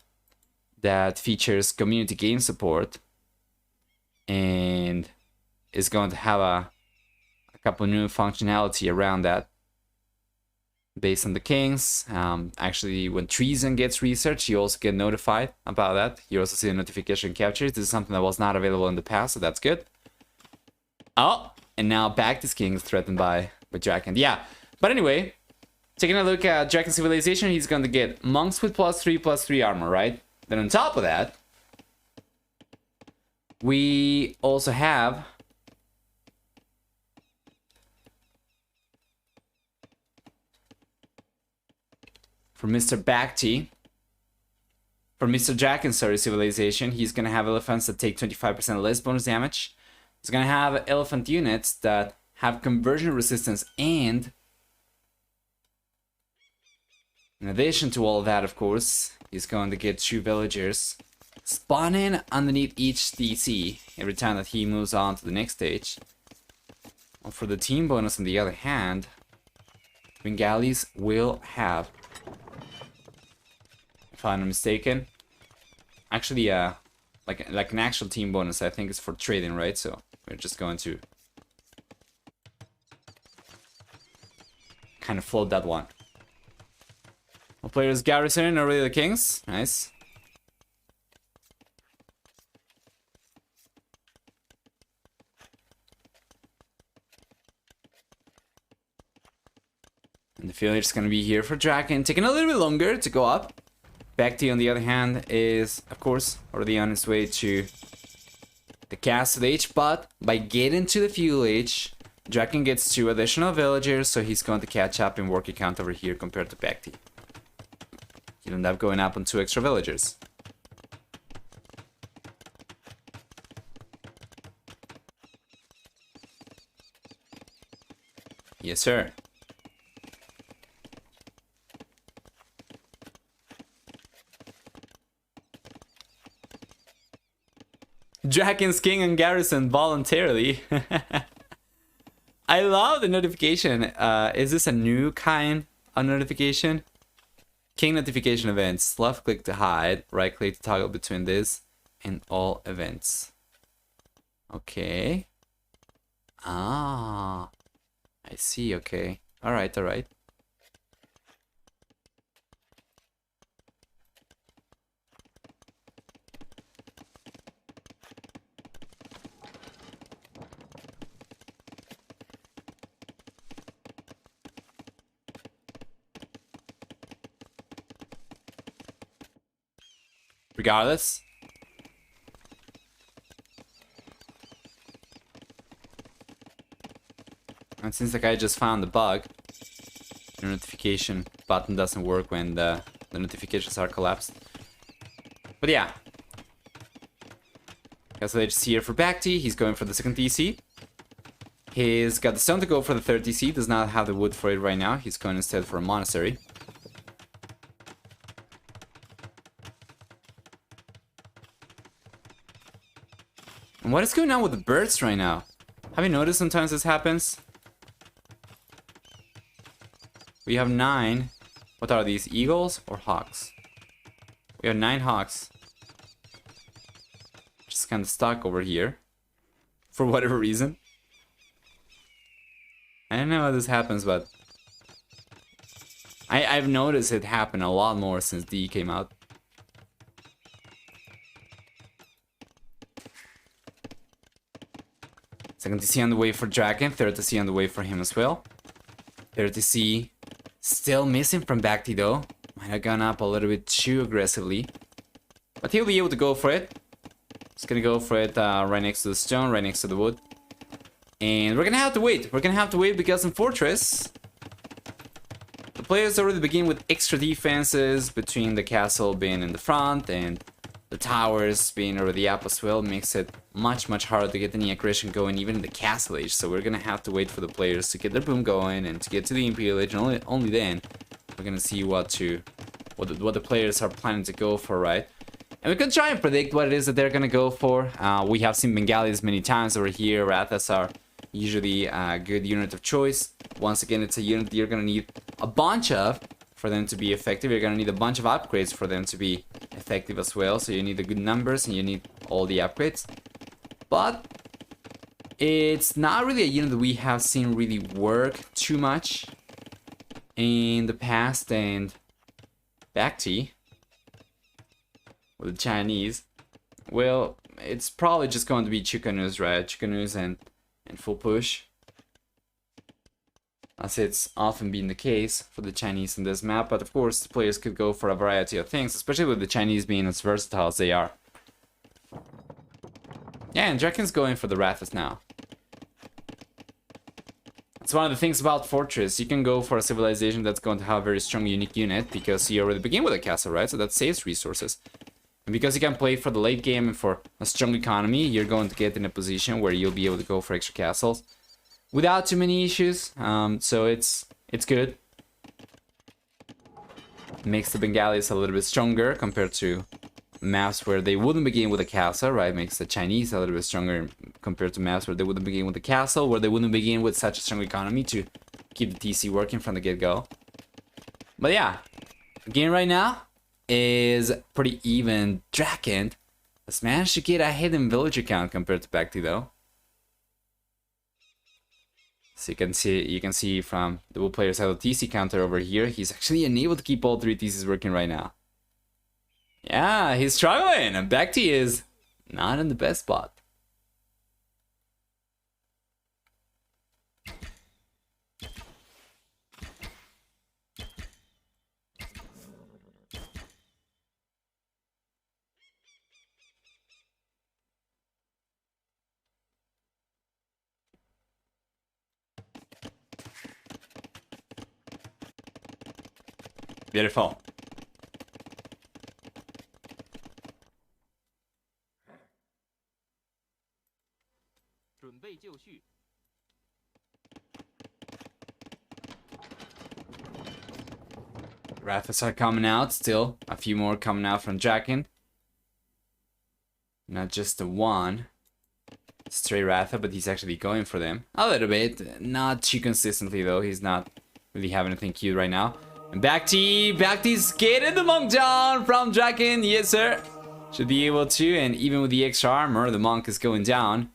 that features community game support, and is going to have a couple new functionality around that based on the kings. Actually, when treason gets researched, you also get notified about that. You also see a notification captures. This is something that was not available in the past, so that's good. Oh, and now BacT's king is threatened by DracKeN. Yeah, but anyway, taking a look at DracKeN Civilization, he's going to get monks with +3/+3 armor, right? Then on top of that, we also have for Mr. BacT, for Mr. DracKeN, Civilization, he's going to have elephants that take 25% less bonus damage. He's going to have elephant units that have conversion resistance, and in addition to all that, of course, he's going to get 2 villagers spawning underneath each DC every time that he moves on to the next stage. Well, for the team bonus, on the other hand, Bengalis will have, if I'm not mistaken, actually like an actual team bonus. I think it's for trading, right? So we're just going to kind of float that one. All players garrison already the kings. Nice. And the village is going to be here for DracKeN, taking a little bit longer to go up. BacT, on the other hand, is, of course, already on its way to the Castle Age, but by getting to the Feudal Age, DracKeN gets 2 additional villagers, so he's going to catch up in working count over here compared to BacT. He'll end up going up on 2 extra villagers. Yes, sir. DracKen's king and garrison voluntarily. I love the notification. Is this a new kind of notification? King notification events. Left click to hide. Right click to toggle between this and all events. Okay. Ah. I see, okay. Alright, alright. Regardless. And since the guy just found the bug, the notification button doesn't work when the notifications are collapsed. But yeah. Castle Age here for BacT. He's going for the second TC. He's got the stone to go for the third TC. Does not have the wood for it right now. He's going instead for a monastery. And what is going on with the birds right now? Have you noticed sometimes this happens? We have 9. What are these, eagles or hawks? We have 9 hawks. Just kind of stuck over here. For whatever reason. I don't know how this happens, but... I've noticed it happen a lot more since D came out. Second TC on the way for DracKeN, third TC on the way for him as well. Third TC still missing from BacT though. Might have gone up a little bit too aggressively. But he'll be able to go for it. He's gonna go for it right next to the stone, right next to the wood. And we're gonna have to wait. We're gonna have to wait because in Fortress, the players already begin with extra defenses between the castle being in the front and the towers being already up as well. Makes it much harder to get any aggression going even in the castle age. So we're gonna have to wait for the players to get their boom going and to get to the Imperial Age, and only then we're gonna see what the players are planning to go for, right? And we can try and predict what it is that they're gonna go for. We have seen Bengalis many times over here. Rathas are usually a good unit of choice. Once again, it's a unit you're gonna need a bunch of for them to be effective. You're gonna need a bunch of upgrades for them to be effective as well. So you need the good numbers and you need all the upgrades. But it's not really a unit that we have seen really work too much in the past. And BacT with the Chinese, well, it's probably just going to be Chikanus, right? Chikanus and full push, as it's often been the case for the Chinese in this map. But of course, the players could go for a variety of things, especially with the Chinese being as versatile as they are. Yeah, and DracKeN's going for the Rathas now. It's one of the things about Fortress. You can go for a civilization that's going to have a very strong, unique unit because you already begin with a castle, right? So that saves resources. And because you can play for the late game and for a strong economy, you're going to get in a position where you'll be able to go for extra castles without too many issues. So it's good. Makes the Bengalis a little bit stronger compared to maps where they wouldn't begin with a castle, right? Makes the Chinese a little bit stronger compared to maps where they wouldn't begin with a castle, where they wouldn't begin with such a strong economy to keep the TC working from the get-go. But yeah, the game right now is pretty even. DracKeN has managed to get a hidden villager count compared to BacT though. So you can see from the Wood players have a TC counter over here. He's actually unable to keep all 3 TCs working right now. Yeah, he's struggling, and BacT is not in the best spot. Beautiful. Rathas are coming out still. A few more coming out from DracKeN. Not just the one stray Ratha, but he's actually going for them. A little bit. Not too consistently though. He's not really having anything cute right now. And BacT's getting the monk down from DracKeN. Yes, sir. Should be able to. And even with the extra armor, the monk is going down.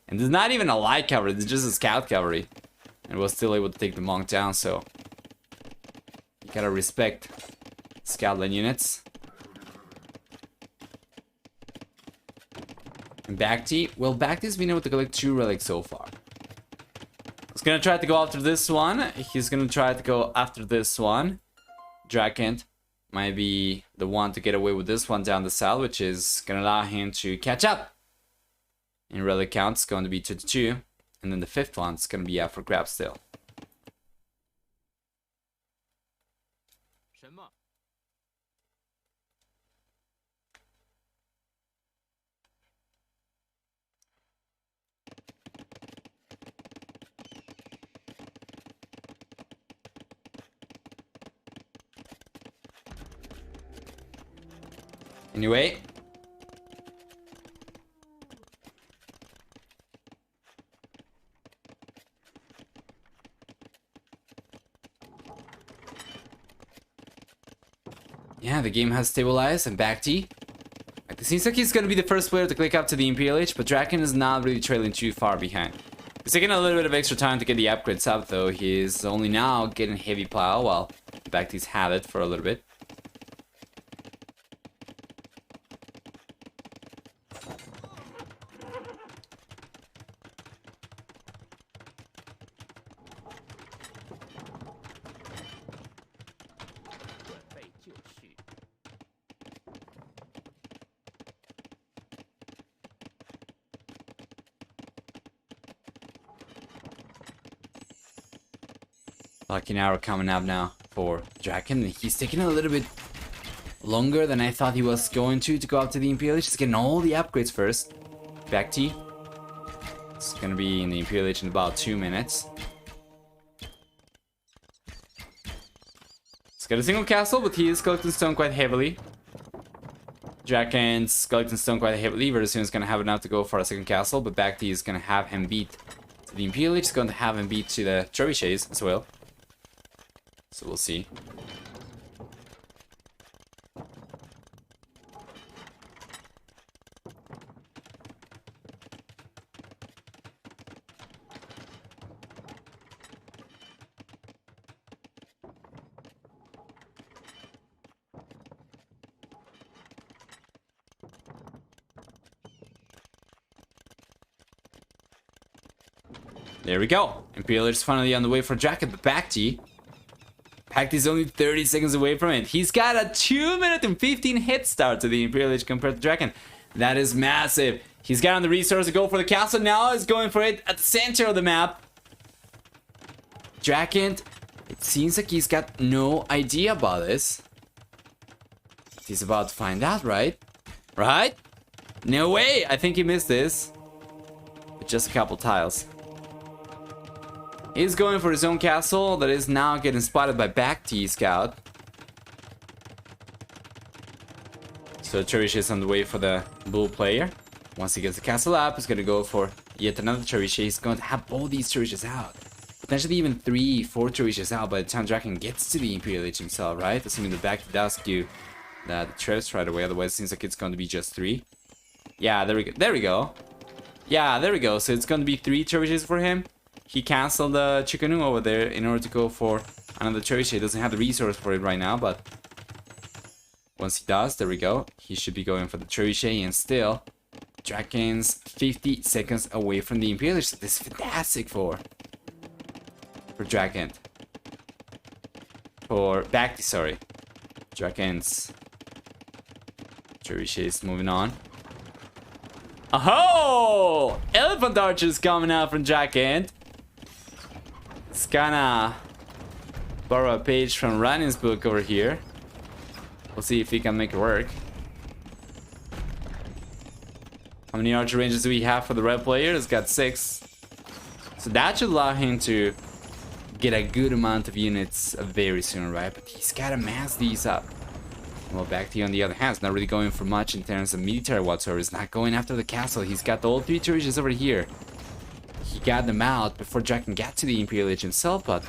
And there's not even a light cavalry. It's just a scout cavalry. And we're still able to take the monk down, so you gotta respect scout line units. And BacT, well, BacT's been able to collect 2 relics so far. He's gonna try to go after this one. He's gonna try to go after this one. DracKeN might be the one to get away with this one down the south, which is gonna allow him to catch up. In relic count, it's going to be 2-2. And then the 5th one's gonna be out for grabs still. Anyway. Yeah, the game has stabilized, and BacT. It seems like he's gonna be the first player to click up to the Imperial Age, but DracKeN is not really trailing too far behind. He's taking a little bit of extra time to get the upgrades up, though. He's only now getting heavy plow, while BacT's had it for a little bit. Lucky hour coming up now for DracKeN. He's taking a little bit longer than I thought he was going to go up to the Imperial Age. He's getting all the upgrades first. BacT. It's gonna be in the Imperial Age in about 2 minutes. He's got a single castle, but he is collecting stone quite heavily. DracKeN's collecting stone quite heavily. Very soon he's gonna have enough to go for a second castle, but BacT is gonna have him beat to the Imperial Age. He's going to have him beat to the trebuchets as well. So we'll see. There we go. Imperial is finally on the way for DracKeN, but BacT is only 30 seconds away from it. He's got a 2-minute and 15 head start to the Imperial Age compared to DracKeN. That is massive. He's got on the resource to go for the castle. Now he's going for it at the center of the map. DracKeN, it seems like he's got no idea about this. He's about to find out, right? Right? No way. I think he missed this. With just a couple tiles. He's going for his own castle that is now getting spotted by BacT scout. So Trebuchet is on the way for the blue player. Once he gets the castle up, he's going to go for yet another Trebuchet. He's going to have all these Trebuchets out. Potentially even 3-4 Trebuchets out by the time DracKeN gets to the Imperial Age himself, right? Assuming the BacT does do the Trebs right away. Otherwise, it seems like it's going to be just 3. Yeah, there we go. There we go. Yeah, there we go. So it's going to be 3 Trebuchets for him. He canceled the Chikanu over there in order to go for another trebuchet. He doesn't have the resource for it right now, but once he does, there we go. He should be going for the trebuchet, and still, DracKeN's 50 seconds away from the Imperial. This is fantastic for DracKeN. For BacT, sorry. DracKeN's trebuchet is moving on. Oh! Elephant archers coming out from DracKeN. It's gonna borrow a page from Running's book over here. We'll see if he can make it work. How many archer ranges do we have for the red player? It's got 6. So that should allow him to get a good amount of units very soon, right? But he's gotta mass these up. Well, BacT on the other hand is not really going for much in terms of military whatsoever. He's not going after the castle. He's got all 3 turrets over here. He got them out before DracKeN got to the Imperial Age himself, but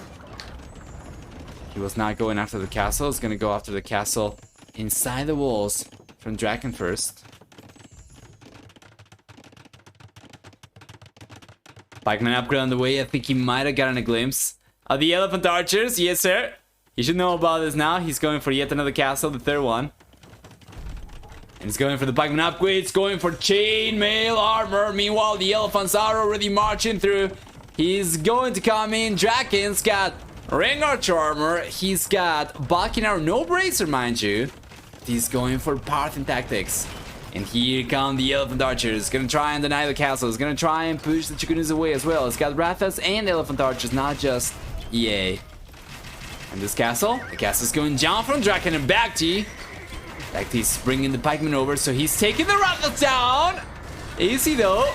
he was not going after the castle. He's gonna go after the castle inside the walls from DracKeN first. Pikeman upgrade on the way. I think he might have gotten a glimpse of the Elephant Archers. Yes, sir. You should know about this now. He's going for yet another castle, the 3rd one. And he's going for the pikeman upgrades, going for chainmail armor. Meanwhile, the elephants are already marching through. He's going to come in. DracKen's got ring archer armor. He's got bulking armor, no bracer, mind you. He's going for Parthian tactics. And here come the elephant archers. Gonna try and deny the castle. He's gonna try and push the Chickanews away as well. It's got Rathas and elephant archers, not just EA. And this castle, the castle's going down from DracKeN and BacT. BacT's bringing the pikemen over, so he's taking the Rathas down. Easy though.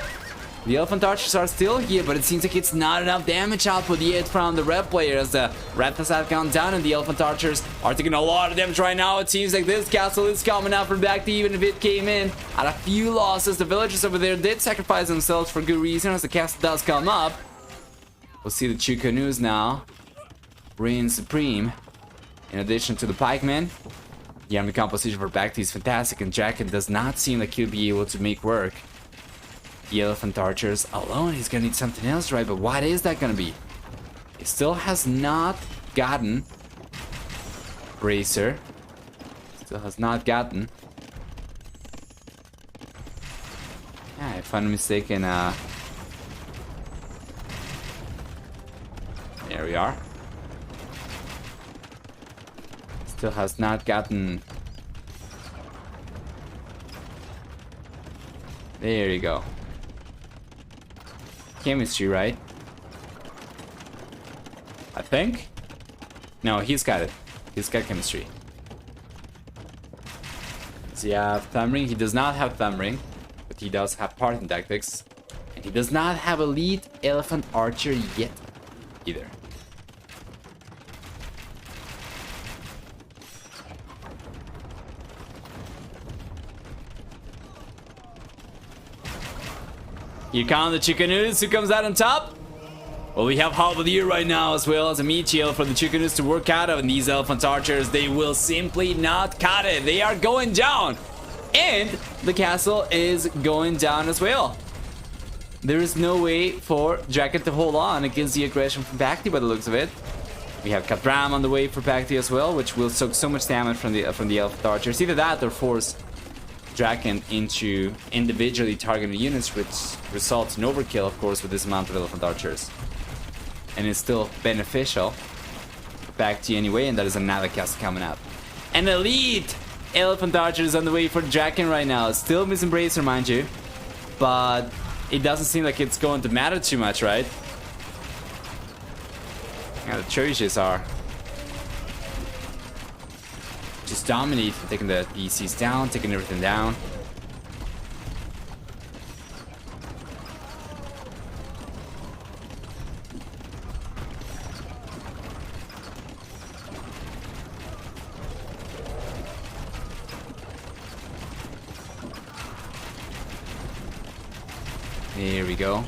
The elephant archers are still here, but it seems like it's not enough damage output yet from the red player as the Rathas have gone down and the elephant archers are taking a lot of damage right now. It seems like this castle is coming out for BacT even if it came in at a few losses. The villagers over there did sacrifice themselves for good reason as the castle does come up. We'll see the Chickanews now reign supreme. In addition to the pikemen, the army composition for BacT is fantastic and DracKeN does not seem like he'll be able to make work. The elephant archers alone, he's gonna need something else, right? But what is that gonna be? He still has not gotten bracer. Still has not gotten. Yeah, if I'm not mistaken, there we are. Still has not gotten. There you go. Chemistry, right? I think? No, he's got it. He's got chemistry. Does he have thumb ring? He does not have thumb ring, but he does have Parthian tactics. And he does not have elite elephant archer yet either. Here come the Chickanews. Who comes out on top? Well, we have Halberdier right now as well as a meat shield for the Chickanews to work out of. And these elephant archers, they will simply not cut it. They are going down. And the castle is going down as well. There is no way for DracKeN to hold on against the aggression from BacT by the looks of it. We have Katram on the way for BacT as well, which will soak so much damage from the elephant archers. Either that or force DracKeN into individually targeted units, which results in overkill, of course, with this amount of elephant archers. And it's still beneficial for BacT anyway, and that is another castle coming up. An elite elephant archers on the way for DracKeN right now. Still missing bracer, mind you, but it doesn't seem like it's going to matter too much, right? Yeah, the churches are just dominating, taking the DCs down, taking everything down. There we go.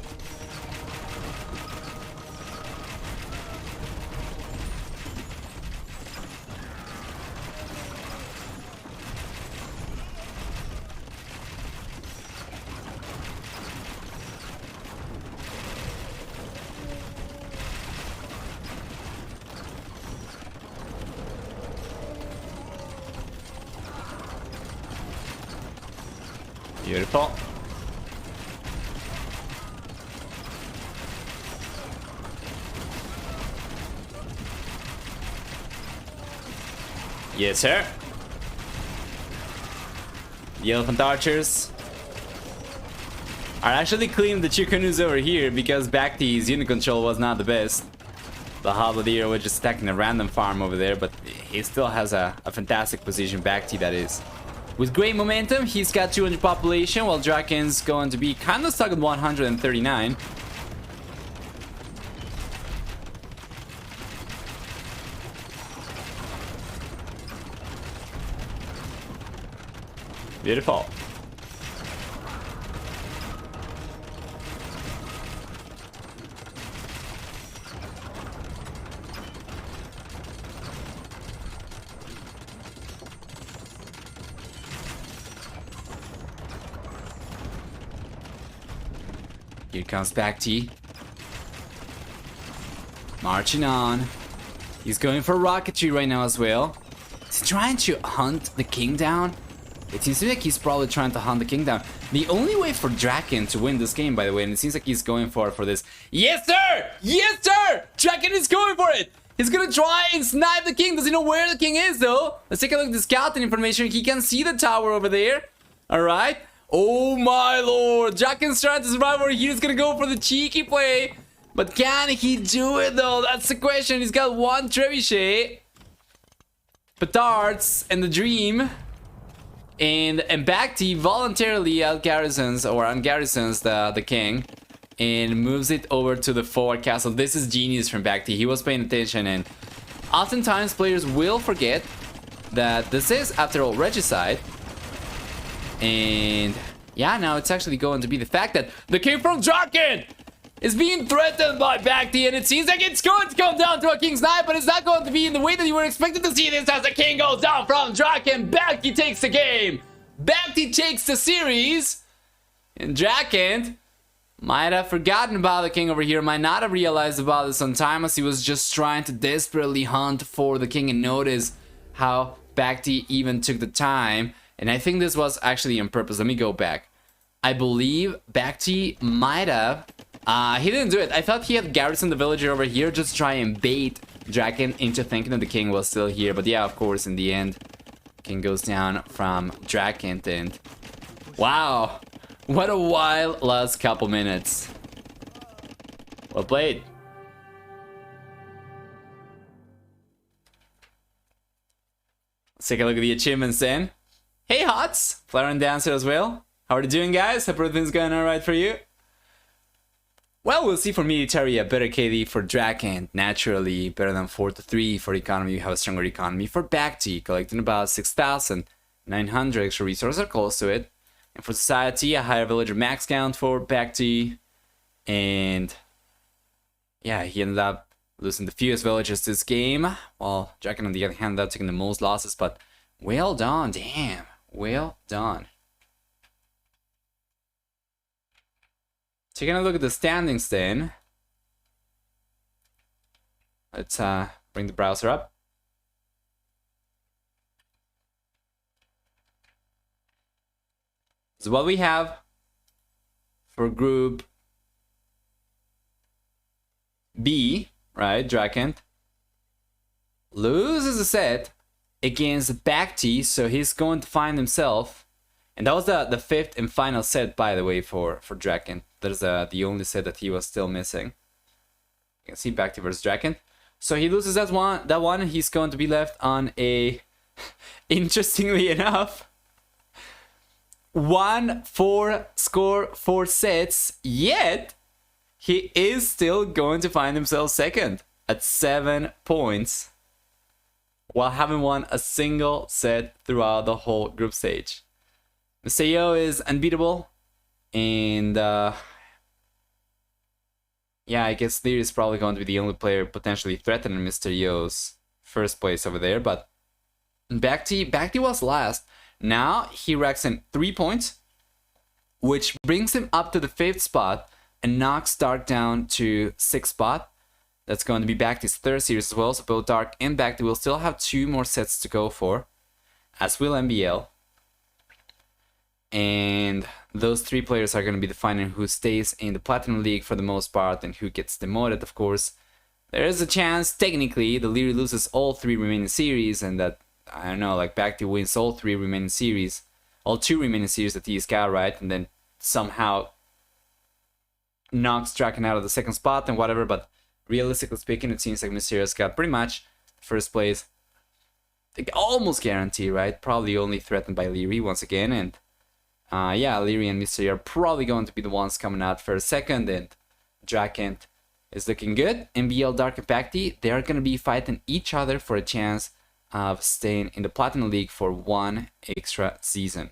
Beautiful. Yes, sir. The elephant archers are actually cleaning the Chickanews over here because BacT's unit control was not the best. The Halberdier was just attacking a random farm over there, but he still has a fantastic position, BacT that is. With great momentum, he's got 200 population, while DracKen's going to be kind of stuck at 139. Beautiful. Here comes BacT. Marching on. He's going for rocketry right now as well. Is he trying to hunt the king down? It seems like he's probably trying to hunt the king down. The only way for DracKeN to win this game, by the way, and it seems like he's going for this. Yes, sir! Yes, sir! DracKeN is going for it! He's gonna try and snipe the king. Does he know where the king is, though? Let's take a look at the scouting information. He can see the tower over there. Alright. Oh my lord. DracKeN's trying to survive over here. He's gonna go for the cheeky play. But can he do it, though? That's the question. He's got one trebuchet, petards, and the dream. And BacT voluntarily out-garrisons or ungarrisons the king and moves it over to the forward castle. This is genius from BacT. He was paying attention, and oftentimes players will forget that this is, after all, regicide. And yeah, now it's actually going to be the fact that the king from DracKeN is being threatened by BacT, and it seems like it's going to come down to a king's knife, but it's not going to be in the way that you were expected to see this as the king goes down from DracKeN. BacT takes the game. BacT takes the series. And DracKeN might have forgotten about the king over here, might not have realized about this on time, as he was just trying to desperately hunt for the king. And notice how BacT even took the time. And I think this was actually on purpose. Let me go back. I believe BacT might have... he didn't do it. I thought he had garrisoned the villager over here, just try and bait DracKeN into thinking that the king was still here. But yeah, of course, in the end, king goes down from DracKeN. And wow, what a wild last couple minutes. Well played. Let's take a look at the achievements then. Hey Hots, Flower and Dancer as well. How are you doing, guys? Hope everything's going alright for you. Well, we'll see for military a better KD for DracKeN, naturally better than 4-3 for economy. You have a stronger economy for BacT, collecting about 6,900 extra resources or close to it. And for society, a higher villager max count for BacT. And yeah, he ended up losing the fewest villagers this game, while DracKeN on the other hand ended up taking the most losses. But well done, damn, well done. Taking a look at the standings then. Let's bring the browser up. So what we have for group B, right, DracKeN loses a set against BacT, so he's going to find himself, and that was the fifth and final set, by the way, for DracKeN. That is the only set that he was still missing. You can see BacT versus DracKeN. So he loses that one, and he's going to be left on a, interestingly enough, 1-4 score 4 sets, yet he is still going to find himself second at 7 points, while having won a single set throughout the whole group stage. Mr. Yo is unbeatable, and yeah, I guess Lear is probably going to be the only player potentially threatening Mr. Yo's first place over there. But BacT was last. Now he racks in 3 points, which brings him up to the 5th spot and knocks Dark down to 6th spot. That's going to be BacT's third series as well. So both Dark and BacT will still have 2 more sets to go for, as will MBL. And those 3 players are going to be defining who stays in the Platinum League for the most part and who gets demoted, of course. There is a chance, technically, the Leary loses all 3 remaining series, and that, I don't know, like BacT wins all 3 remaining series, all 2 remaining series that he is got, right? And then somehow knocks DracKeN out of the 2nd spot and whatever. But realistically speaking, it seems like Mysterio's got pretty much first place. Almost guaranteed, right? Probably only threatened by Leary once again, and yeah, Leary and Mystery are probably going to be the ones coming out first, second, and DracKeN is looking good. MBL, Dark, and BacT, they are going to be fighting each other for a chance of staying in the Platinum League for 1 extra season.